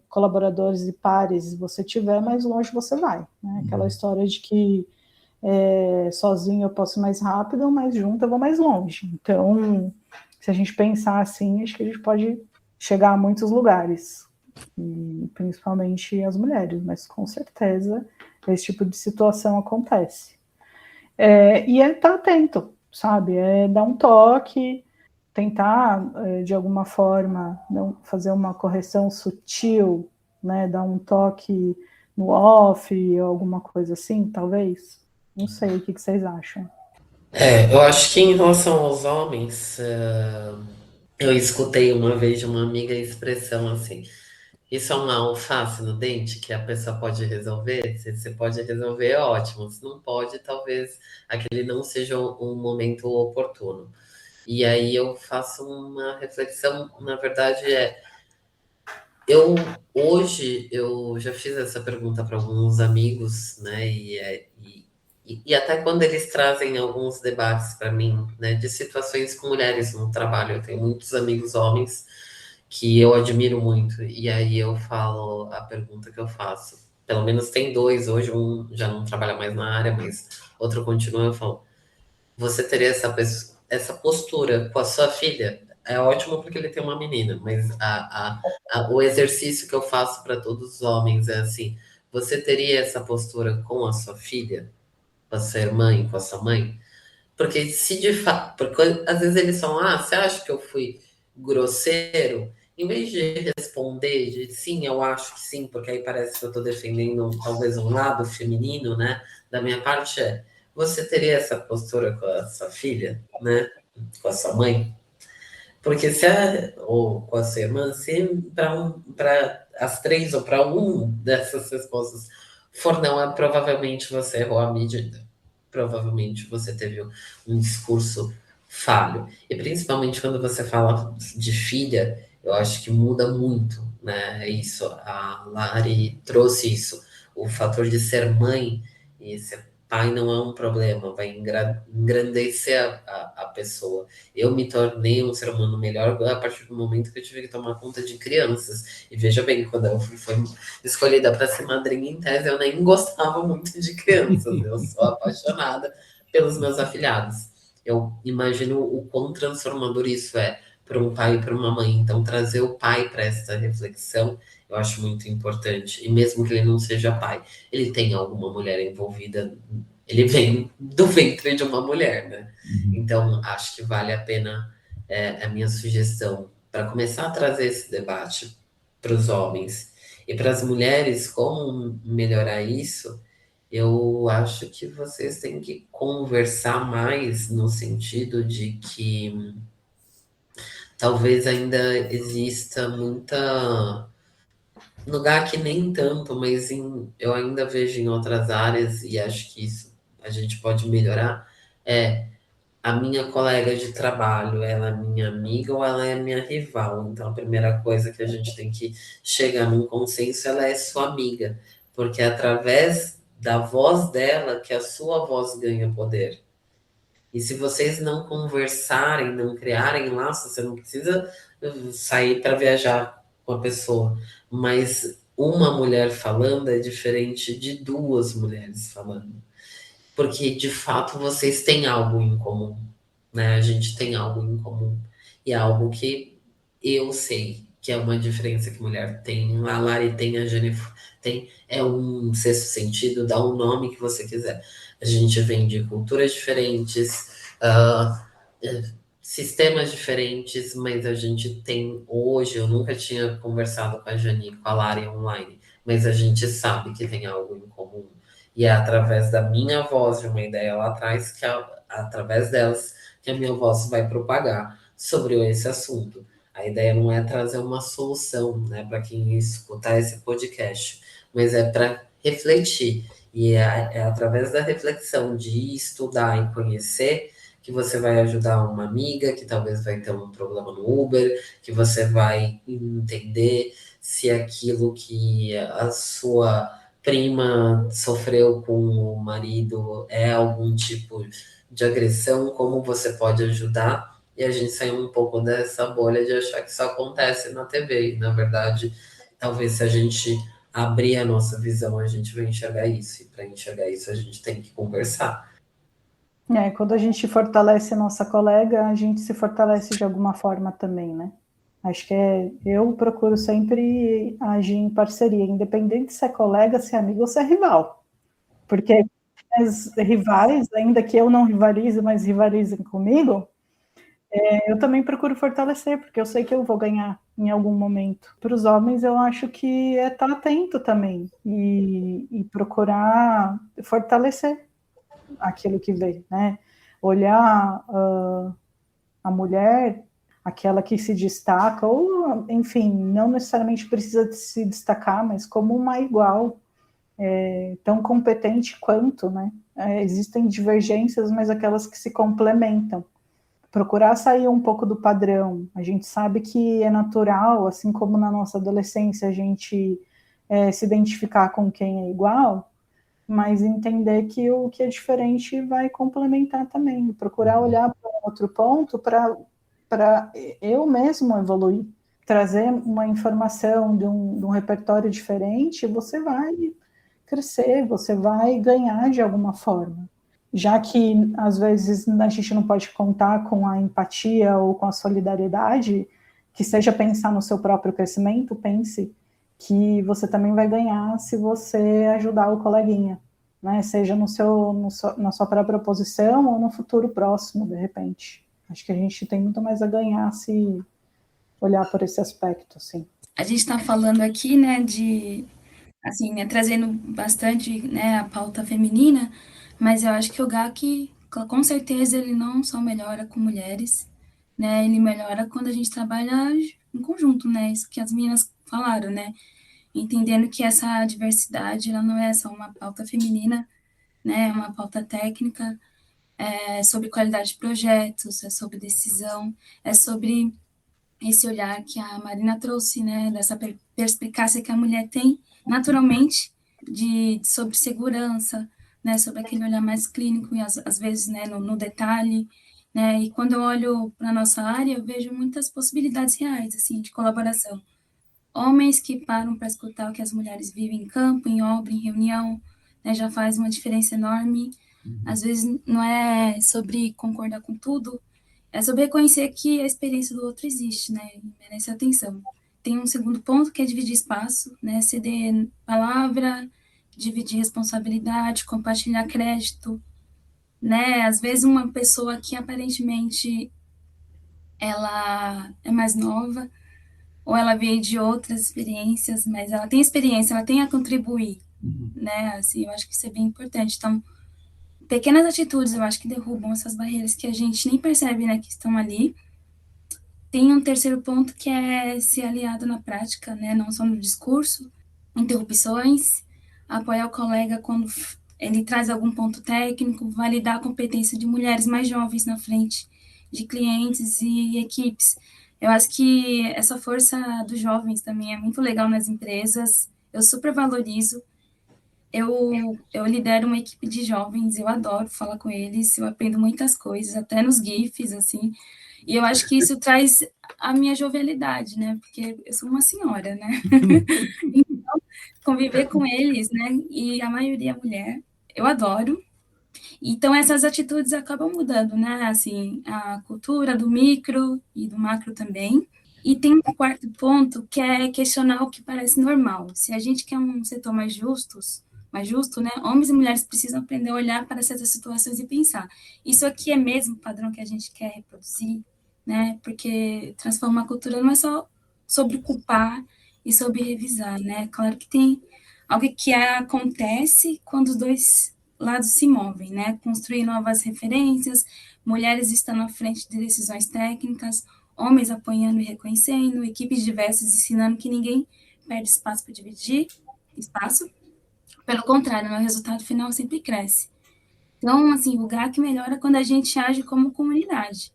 colaboradores e pares você tiver, mais longe você vai, né? Aquela história de que sozinho eu posso ir mais rápido, mas junto eu vou mais longe. Então, se a gente pensar assim, acho que a gente pode chegar a muitos lugares, e principalmente as mulheres, mas com certeza esse tipo de situação acontece. E estar atento, sabe? Dar um toque, tentar, de alguma forma, não fazer uma correção sutil, né? Dar um toque no off, ou alguma coisa assim, talvez. Não sei, o que vocês acham? Eu acho que em relação aos homens, eu escutei uma vez de uma amiga a expressão assim: isso é uma alface no dente que a pessoa pode resolver? Se você pode resolver, é ótimo. Se não pode, talvez aquele não seja um momento oportuno. E aí eu faço uma reflexão, na verdade, eu hoje eu já fiz essa pergunta para alguns amigos, né? E até quando eles trazem alguns debates para mim, né, de situações com mulheres no trabalho, eu tenho muitos amigos homens que eu admiro muito, e aí eu falo a pergunta que eu faço. Pelo menos tem dois hoje, um já não trabalha mais na área, mas outro continua. Eu falo: você teria essa postura com a sua filha? É ótimo porque ele tem uma menina, mas o exercício que eu faço para todos os homens é assim: você teria essa postura com a sua filha, com a sua irmã e com a sua mãe? Porque se de fato, porque às vezes eles falam: ah, você acha que eu fui grosseiro? Em vez de responder de sim, eu acho que sim, porque aí parece que eu estou defendendo talvez um lado feminino, né? Da minha parte você teria essa postura com a sua filha, né? Com a sua mãe? Porque ou com a sua irmã, se para as três ou para um dessas respostas for não, provavelmente você errou a medida. Provavelmente você teve um discurso falho. E principalmente quando você fala de filha, eu acho que muda muito, né? Isso, a Lari trouxe isso. O fator de ser mãe e ser pai não é um problema, vai engrandecer a pessoa. Eu me tornei um ser humano melhor a partir do momento que eu tive que tomar conta de crianças. E veja bem, quando eu fui escolhida para ser madrinha em tese, eu nem gostava muito de crianças. Eu sou apaixonada pelos meus afilhados. Eu imagino o quão transformador isso é para um pai e para uma mãe. Então, trazer o pai para essa reflexão, eu acho muito importante. E mesmo que ele não seja pai, ele tem alguma mulher envolvida, ele vem do ventre de uma mulher, né? Então, acho que vale a pena, a minha sugestão, para começar a trazer esse debate para os homens e para as mulheres, como melhorar isso. Eu acho que vocês têm que conversar mais no sentido de que talvez ainda exista muita lugar que nem tanto, mas eu ainda vejo em outras áreas e acho que isso a gente pode melhorar. É a minha colega de trabalho, ela é minha amiga ou ela é minha rival? Então a primeira coisa que a gente tem que chegar num consenso, ela é sua amiga, porque é através da voz dela que a sua voz ganha poder. E se vocês não conversarem, não criarem laços, você não precisa sair para viajar com a pessoa, mas uma mulher falando é diferente de duas mulheres falando, porque de fato vocês têm algo em comum, né? A gente tem algo em comum e é algo que eu sei que é uma diferença que mulher tem. A Lari tem, a Jennifer tem, é um sexto sentido, dá o nome que você quiser. A gente vem de culturas diferentes, ah, sistemas diferentes, mas a gente tem hoje, eu nunca tinha conversado com a Jani, com a Lari online, mas a gente sabe que tem algo em comum. E é através da minha voz, de uma ideia lá atrás, através delas, que a minha voz vai propagar sobre esse assunto. A ideia não é trazer uma solução, né, para quem escutar esse podcast, mas é para refletir. E é através da reflexão, de estudar e conhecer, que você vai ajudar uma amiga que talvez vai ter um problema no Uber, que você vai entender se aquilo que a sua prima sofreu com o marido é algum tipo de agressão, como você pode ajudar, e a gente saiu um pouco dessa bolha de achar que isso acontece na TV, e na verdade, talvez se a gente abrir a nossa visão, a gente vai enxergar isso, e para enxergar isso a gente tem que conversar. Quando a gente fortalece a nossa colega, a gente se fortalece de alguma forma também, né? Acho que eu procuro sempre agir em parceria, independente se é colega, se é amigo ou se é rival. Porque as rivais, ainda que eu não rivalize, mas rivalizem comigo, eu também procuro fortalecer, porque eu sei que eu vou ganhar em algum momento. Para os homens, eu acho que é estar atento também e procurar fortalecer aquilo que vem, né? Olhar a mulher, aquela que se destaca, ou, enfim, não necessariamente precisa se destacar, mas como uma igual, tão competente quanto, né? Existem divergências, mas aquelas que se complementam. Procurar sair um pouco do padrão. A gente sabe que é natural, assim como na nossa adolescência a gente se identificar com quem é igual, mas entender que o que é diferente vai complementar também. Procurar olhar para um outro ponto para eu mesmo evoluir. Trazer uma informação de um repertório diferente, você vai crescer, você vai ganhar de alguma forma. Já que, às vezes, a gente não pode contar com a empatia ou com a solidariedade, que seja pensar no seu próprio crescimento, pense que você também vai ganhar se você ajudar o coleguinha, né? Seja na sua própria posição ou no futuro próximo, de repente. Acho que a gente tem muito mais a ganhar se olhar por esse aspecto, assim. A gente está falando aqui, né, assim, né, trazendo bastante, né, a pauta feminina, mas eu acho que o GAC, com certeza, ele não só melhora com mulheres, né, ele melhora quando a gente trabalha em conjunto, né, isso que as meninas falaram, né, entendendo que essa diversidade, ela não é só uma pauta feminina, né, é uma pauta técnica, é sobre qualidade de projetos, é sobre decisão, é sobre esse olhar que a Marina trouxe, né, dessa perspicácia que a mulher tem naturalmente sobre segurança, né, sobre aquele olhar mais clínico e às vezes, né, no detalhe, né, e quando eu olho para a nossa área, eu vejo muitas possibilidades reais, assim, de colaboração. Homens que param para escutar o que as mulheres vivem em campo, em obra, em reunião, né, já faz uma diferença enorme. Às vezes não é sobre concordar com tudo, é sobre reconhecer que a experiência do outro existe, né, e merece atenção. Tem um segundo ponto que é dividir espaço, né, ceder palavra, dividir responsabilidade, compartilhar crédito, né, às vezes uma pessoa que aparentemente ela é mais nova, ou ela veio de outras experiências, mas ela tem experiência, ela tem a contribuir, né? Assim, eu acho que isso é bem importante. Então, pequenas atitudes, eu acho que derrubam essas barreiras que a gente nem percebe, né, que estão ali. Tem um terceiro ponto que é ser aliado na prática, né, não só no discurso, interrupções, apoiar o colega quando ele traz algum ponto técnico, validar a competência de mulheres mais jovens na frente de clientes e equipes. Eu acho que essa força dos jovens também é muito legal nas empresas, eu super valorizo. Eu lidero uma equipe de jovens, eu adoro falar com eles, eu aprendo muitas coisas, até nos GIFs, assim, e eu acho que isso traz a minha jovialidade, né, porque eu sou uma senhora, né, então, conviver com eles, né, e a maioria é mulher, eu adoro, então essas atitudes acabam mudando, né, assim, a cultura do micro e do macro também. E tem um quarto ponto que é questionar o que parece normal. Se a gente quer um setor mais justo, né? Homens e mulheres precisam aprender a olhar para certas situações e pensar: isso aqui é mesmo o padrão que a gente quer reproduzir, né? Porque transformar a cultura não é só sobre culpar e sobre revisar, né? Claro que tem algo que acontece quando os dois lados se movem, né? Construir novas referências, mulheres estão à frente de decisões técnicas, homens apoiando e reconhecendo, equipes diversas ensinando que ninguém perde espaço para dividir espaço. Pelo contrário, né, o resultado final sempre cresce. Então, assim, o GAC melhora quando a gente age como comunidade.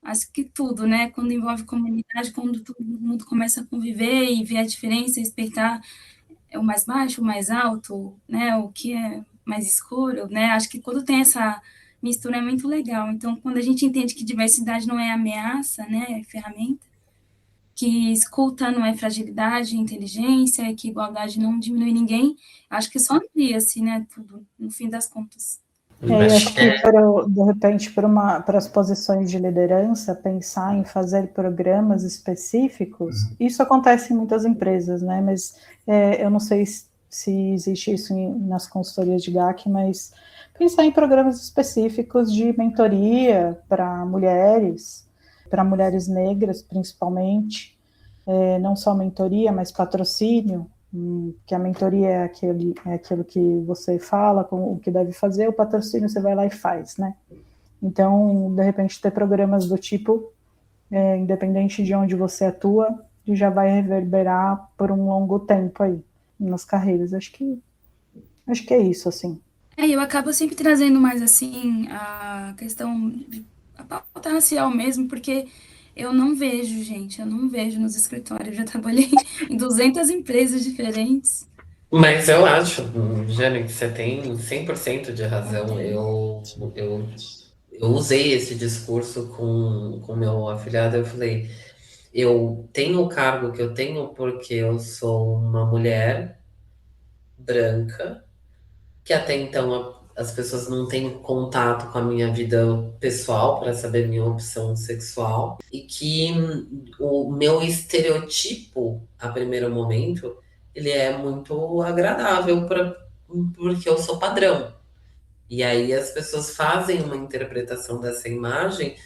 Acho que tudo, né? Quando envolve comunidade, quando todo mundo começa a conviver e ver a diferença, respeitar o mais baixo, o mais alto, né? O que é mais escuro, né? Acho que quando tem essa mistura é muito legal. Então, quando a gente entende que diversidade não é ameaça, né? É ferramenta, que escuta não é fragilidade, é inteligência, que igualdade não diminui ninguém, acho que só amplia-se, né? Tudo, no fim das contas. Eu acho que, de repente, para as posições de liderança, pensar em fazer programas específicos, isso acontece em muitas empresas, né? Mas eu não sei se existe isso nas consultorias de GAC, mas pensar em programas específicos de mentoria para mulheres negras, principalmente, não só mentoria, mas patrocínio, que a mentoria é aquilo que você fala, com o que deve fazer, o patrocínio você vai lá e faz, né? Então, de repente, ter programas do tipo, independente de onde você atua, já vai reverberar por um longo tempo aí nas carreiras. Acho que é isso, assim. Eu acabo sempre trazendo mais, assim, a questão, a pauta racial mesmo, porque eu não vejo, gente, eu não vejo nos escritórios. Eu já trabalhei em 200 empresas diferentes. Mas eu acho, Jane, que você tem 100% de razão. Eu usei esse discurso com meu afilhado. Eu falei, eu tenho o cargo que eu tenho porque eu sou uma mulher branca, que até então as pessoas não têm contato com a minha vida pessoal para saber minha opção sexual, e que o meu estereotipo, a primeiro momento, ele é muito agradável porque eu sou padrão. E aí as pessoas fazem uma interpretação dessa imagem.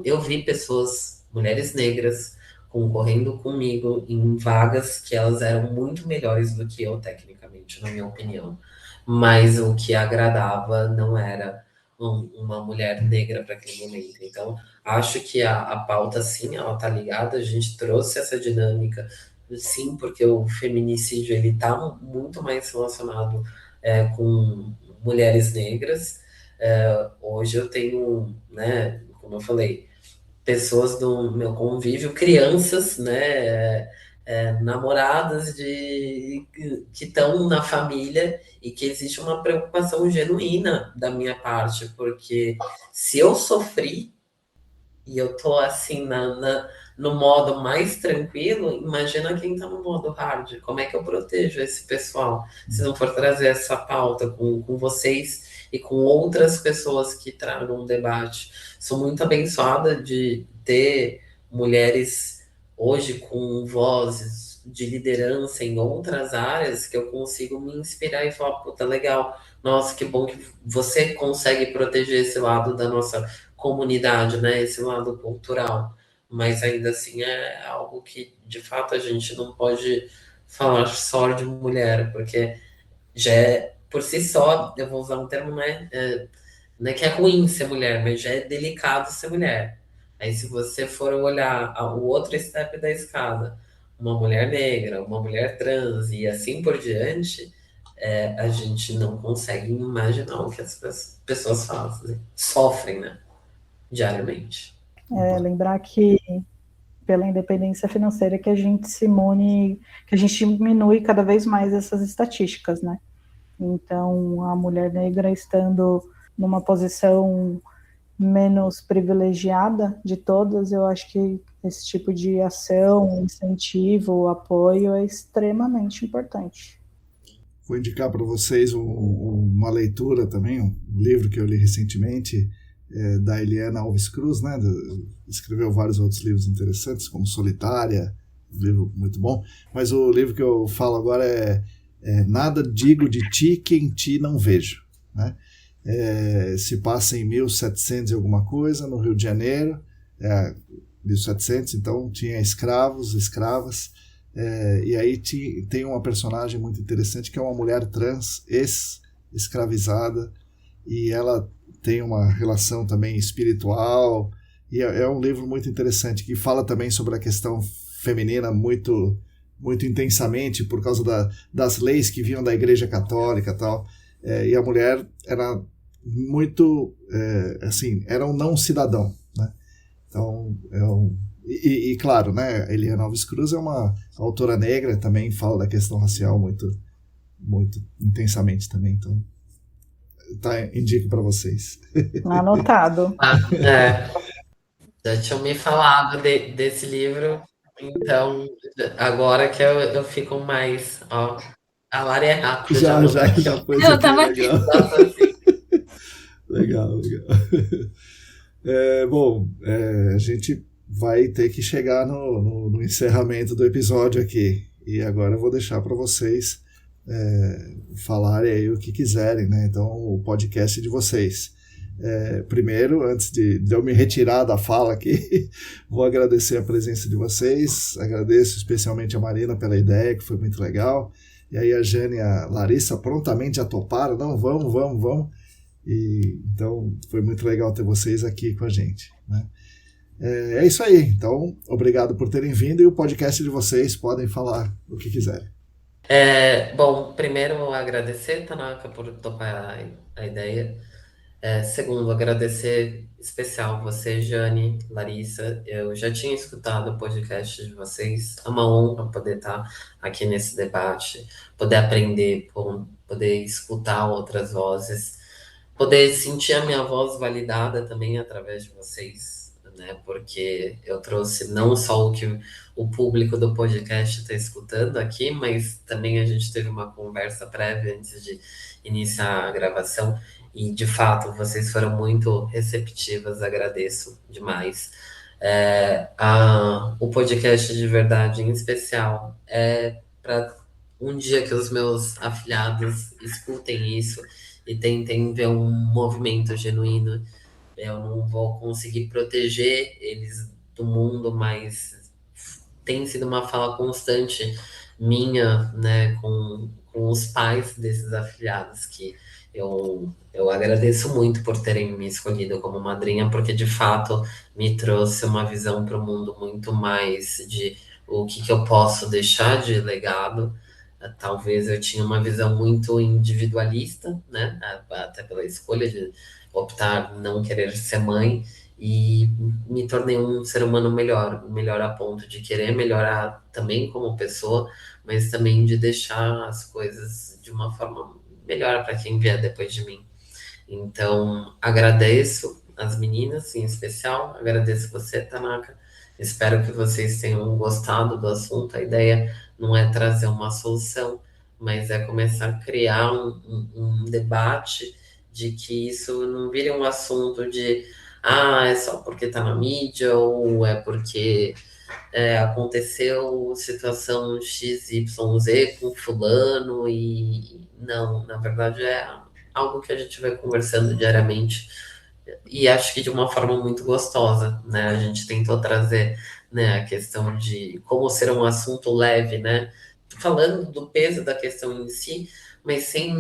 Eu vi pessoas, mulheres negras, concorrendo comigo em vagas que elas eram muito melhores do que eu, tecnicamente, na minha opinião. Mas o que agradava não era uma mulher negra para aquele momento. Então, acho que a pauta, sim, ela tá ligada. A gente trouxe essa dinâmica, sim, porque o feminicídio ele tá muito mais relacionado com mulheres negras. Hoje eu tenho, né, como eu falei, pessoas do meu convívio, crianças, né, namoradas que estão na família, e que existe uma preocupação genuína da minha parte, porque se eu sofri e eu tô assim no modo mais tranquilo, imagina quem tá no modo hard. Como é que eu protejo esse pessoal se não for trazer essa pauta com vocês e com outras pessoas que tragam um debate? Sou muito abençoada de ter mulheres hoje com vozes de liderança em outras áreas que eu consigo me inspirar e falar, puta, legal, nossa, que bom que você consegue proteger esse lado da nossa comunidade, né? Esse lado cultural. Mas ainda assim é algo que, de fato, a gente não pode falar só de mulher, porque já é, por si só, eu vou usar um termo, né? Não é que é ruim ser mulher, mas já é delicado ser mulher. Aí, se você for olhar o outro step da escada, uma mulher negra, uma mulher trans e assim por diante, a gente não consegue imaginar o que as pessoas fazem, sofrem, né? Diariamente. Lembrar que pela independência financeira que a gente que a gente diminui cada vez mais essas estatísticas, né? Então, a mulher negra estando numa posição menos privilegiada de todas, eu acho que esse tipo de ação, incentivo, apoio é extremamente importante. Vou indicar para vocês uma leitura também, um livro que eu li recentemente, da Eliana Alves Cruz, né? Escreveu vários outros livros interessantes, como Solitária, um livro muito bom, mas o livro que eu falo agora é Nada Digo de Ti Que em Ti Não Vejo, né? Se passa em 1700 e alguma coisa, no Rio de Janeiro, 1700, então tinha escravos, escravas, e aí tem uma personagem muito interessante que é uma mulher trans, ex-escravizada, e ela tem uma relação também espiritual E é um livro muito interessante, que fala também sobre a questão feminina muito, muito intensamente, por causa das leis que vinham da Igreja Católica e tal. E a mulher era muito, assim, era um não cidadão, né? Então, claro, né, Eliana Alves Cruz é uma autora negra, também fala da questão racial muito, muito intensamente também, então indico para vocês. Anotado. Já tinham me falado desse livro, então agora que eu fico mais, ó, a Lari é rápida, já anotou aqui, Já ó. pôs Eu aqui, tava legal. Legal. Bom, a gente vai ter que chegar no encerramento do episódio aqui. E agora eu vou deixar para vocês falarem aí o que quiserem, né? Então, o podcast de vocês. Primeiro, antes de eu me retirar da fala aqui, vou agradecer a presença de vocês. Agradeço especialmente a Marina pela ideia, que foi muito legal. E aí a Jane e a Larissa prontamente já toparam. Não, vamos. Então, foi muito legal ter vocês aqui com a gente, né? É isso aí. Então, obrigado por terem vindo, e o podcast de vocês podem falar o que quiserem. Bom, primeiro agradecer, Tanaka, por topar a ideia. Segundo, agradecer especial você, Jane, Larissa. Eu já tinha escutado o podcast de vocês. É uma honra poder estar aqui nesse debate, poder aprender, poder escutar outras vozes, poder sentir a minha voz validada também através de vocês, né? Porque eu trouxe não só o que o público do podcast está escutando aqui, mas também a gente teve uma conversa prévia antes de iniciar a gravação. E, de fato, vocês foram muito receptivas, agradeço demais. O podcast de verdade, em especial, é para um dia que os meus afilhados escutem isso e tentem ver um movimento genuíno. Eu não vou conseguir proteger eles do mundo, mas tem sido uma fala constante minha, né, com os pais desses afilhados, que eu agradeço muito por terem me escolhido como madrinha, porque de fato me trouxe uma visão para o mundo muito mais de o que eu posso deixar de legado. Talvez eu tinha uma visão muito individualista, né, até pela escolha de optar não querer ser mãe, e me tornei um ser humano melhor a ponto de querer melhorar também como pessoa, mas também de deixar as coisas de uma forma melhor para quem vier depois de mim. Então, agradeço as meninas em especial, agradeço você, Tanaka. Espero que vocês tenham gostado do assunto. A ideia não é trazer uma solução, mas é começar a criar um debate de que isso não vire um assunto de é só porque tá na mídia, ou é porque aconteceu situação XYZ com fulano, e não, na verdade é algo que a gente vai conversando diariamente, e acho que de uma forma muito gostosa, né? A gente tentou trazer, né, a questão de como ser um assunto leve, né? Falando do peso da questão em si, mas sem,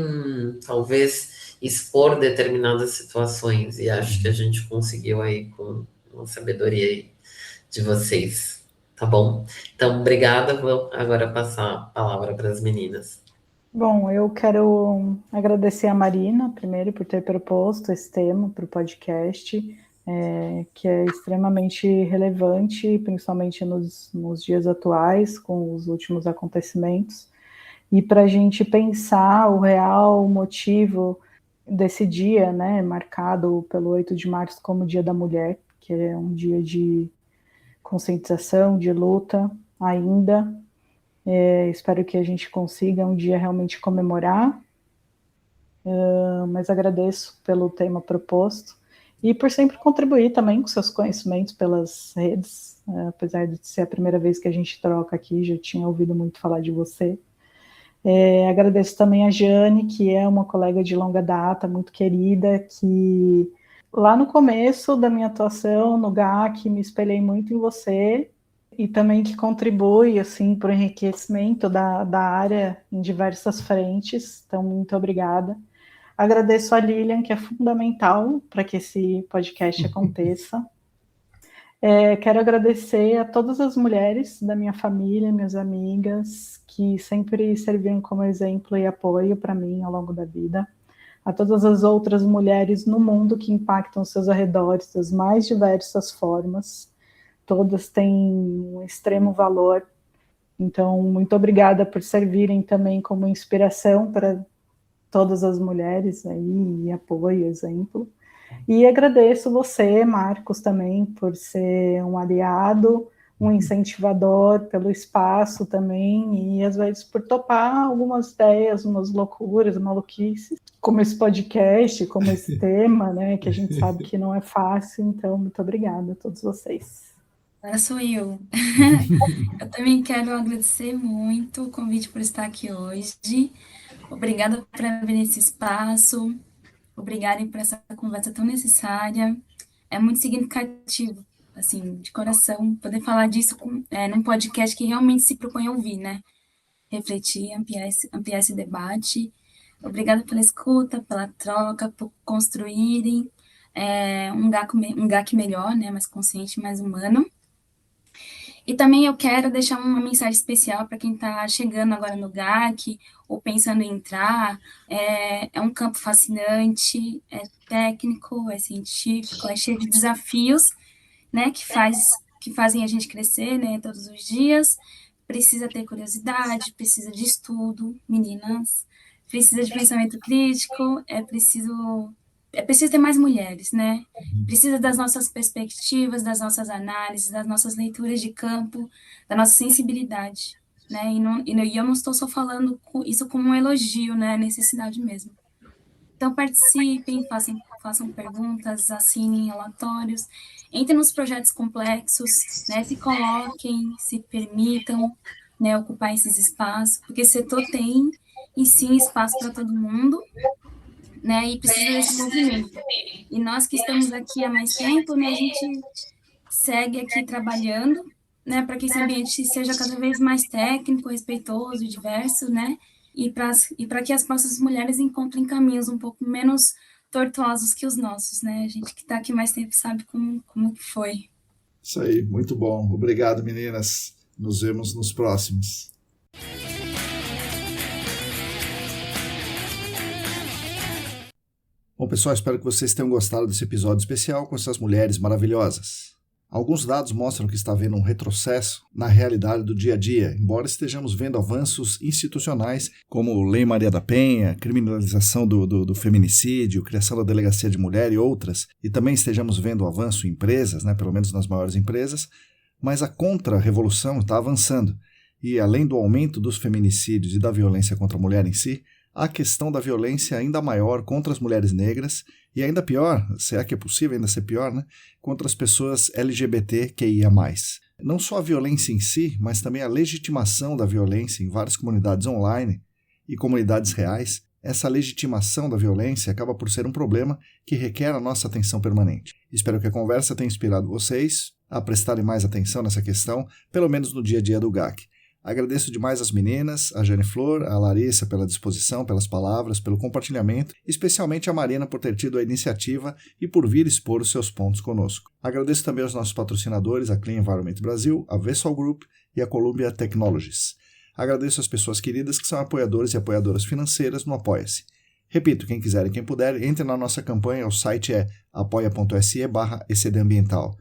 talvez, expor determinadas situações, e acho que a gente conseguiu aí com a sabedoria aí de vocês, tá bom? Então, obrigada, vou agora passar a palavra para as meninas. Bom, eu quero agradecer a Marina, primeiro, por ter proposto esse tema para o podcast, que é extremamente relevante, principalmente nos dias atuais, com os últimos acontecimentos, e para a gente pensar o real motivo desse dia, né, marcado pelo 8 de março como Dia da Mulher, que é um dia de conscientização, de luta ainda. Espero que a gente consiga um dia realmente comemorar, mas agradeço pelo tema proposto e por sempre contribuir também com seus conhecimentos pelas redes, apesar de ser a primeira vez que a gente troca aqui, já tinha ouvido muito falar de você. Agradeço também a Jane, que é uma colega de longa data, muito querida, que lá no começo da minha atuação no GAC, me espelhei muito em você, e também que contribui assim, para o enriquecimento da área em diversas frentes, então muito obrigada. Agradeço a Lilian, que é fundamental para que esse podcast aconteça. Quero agradecer a todas as mulheres da minha família, minhas amigas, que sempre serviram como exemplo e apoio para mim ao longo da vida. A todas as outras mulheres no mundo que impactam os seus arredores das mais diversas formas. Todas têm um extremo valor. Então, muito obrigada por servirem também como inspiração para todas as mulheres aí, e apoio, exemplo. E agradeço você, Marcos, também, por ser um aliado, um incentivador, pelo espaço também, e às vezes por topar algumas ideias, umas loucuras, maluquices, como esse podcast, como esse tema, né, que a gente sabe que não é fácil. Então, muito obrigada a todos vocês. Agora sou eu. Eu também quero agradecer muito o convite por estar aqui hoje. Obrigada por abrir esse espaço. Obrigada por essa conversa tão necessária. É muito significativo, assim, de coração, poder falar disso num podcast que realmente se propõe a ouvir, né? Refletir, ampliar esse debate. Obrigada pela escuta, pela troca, por construírem um GAC melhor, né? Mais consciente, mais humano. E também eu quero deixar uma mensagem especial para quem está chegando agora no GAC ou pensando em entrar. É um campo fascinante, é técnico, é científico, é cheio de desafios, né, que fazem a gente crescer, né, todos os dias. Precisa ter curiosidade, precisa de estudo, meninas, precisa de pensamento crítico, é preciso ter mais mulheres, né? Precisa das nossas perspectivas, das nossas análises, das nossas leituras de campo, da nossa sensibilidade, né? E eu não estou só falando isso como um elogio, né? É necessidade mesmo. Então, participem, façam perguntas, assinem relatórios, entrem nos projetos complexos, né? Se coloquem, se permitam, né, ocupar esses espaços, porque o setor tem, e sim, espaço para todo mundo, né, e precisa desse movimento. E nós que estamos aqui há mais tempo, né, a gente segue aqui trabalhando, né, para que esse ambiente seja cada vez mais técnico, respeitoso e diverso, né, e para que as nossas mulheres encontrem caminhos um pouco menos tortuosos que os nossos, né, a gente que está aqui mais tempo sabe como que foi. Isso aí, muito bom. Obrigado, meninas. Nos vemos nos próximos. Bom, pessoal, espero que vocês tenham gostado desse episódio especial com essas mulheres maravilhosas. Alguns dados mostram que está havendo um retrocesso na realidade do dia a dia, embora estejamos vendo avanços institucionais como Lei Maria da Penha, criminalização do feminicídio, criação da Delegacia de Mulher e outras, e também estejamos vendo avanço em empresas, né, pelo menos nas maiores empresas, mas a contra-revolução está avançando. E além do aumento dos feminicídios e da violência contra a mulher em si, a questão da violência ainda maior contra as mulheres negras e ainda pior, se é que é possível ainda ser pior, né, contra as pessoas LGBTQIA+. Não só a violência em si, mas também a legitimação da violência em várias comunidades online e comunidades reais. Essa legitimação da violência acaba por ser um problema que requer a nossa atenção permanente. Espero que a conversa tenha inspirado vocês a prestarem mais atenção nessa questão, pelo menos no dia a dia do GAC. Agradeço demais as meninas, a Jane Flor, a Larissa pela disposição, pelas palavras, pelo compartilhamento, especialmente a Marina por ter tido a iniciativa e por vir expor os seus pontos conosco. Agradeço também aos nossos patrocinadores, a Clean Environment Brasil, a Vessel Group e a Columbia Technologies. Agradeço às pessoas queridas que são apoiadores e apoiadoras financeiras no Apoia-se. Repito, quem quiser e quem puder, entre na nossa campanha, o site é apoia.se/ecdambiental.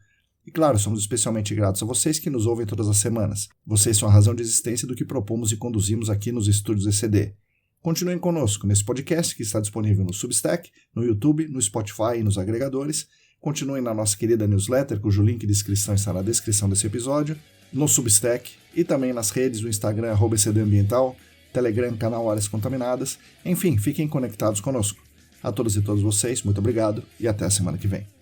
E claro, somos especialmente gratos a vocês que nos ouvem todas as semanas. Vocês são a razão de existência do que propomos e conduzimos aqui nos estúdios ECD. Continuem conosco nesse podcast que está disponível no Substack, no YouTube, no Spotify e nos agregadores. Continuem na nossa querida newsletter, cujo link de inscrição está na descrição desse episódio, no Substack e também nas redes do Instagram @ecdambiental, Telegram, canal Áreas Contaminadas. Enfim, fiquem conectados conosco. A todos e todas vocês, muito obrigado e até a semana que vem.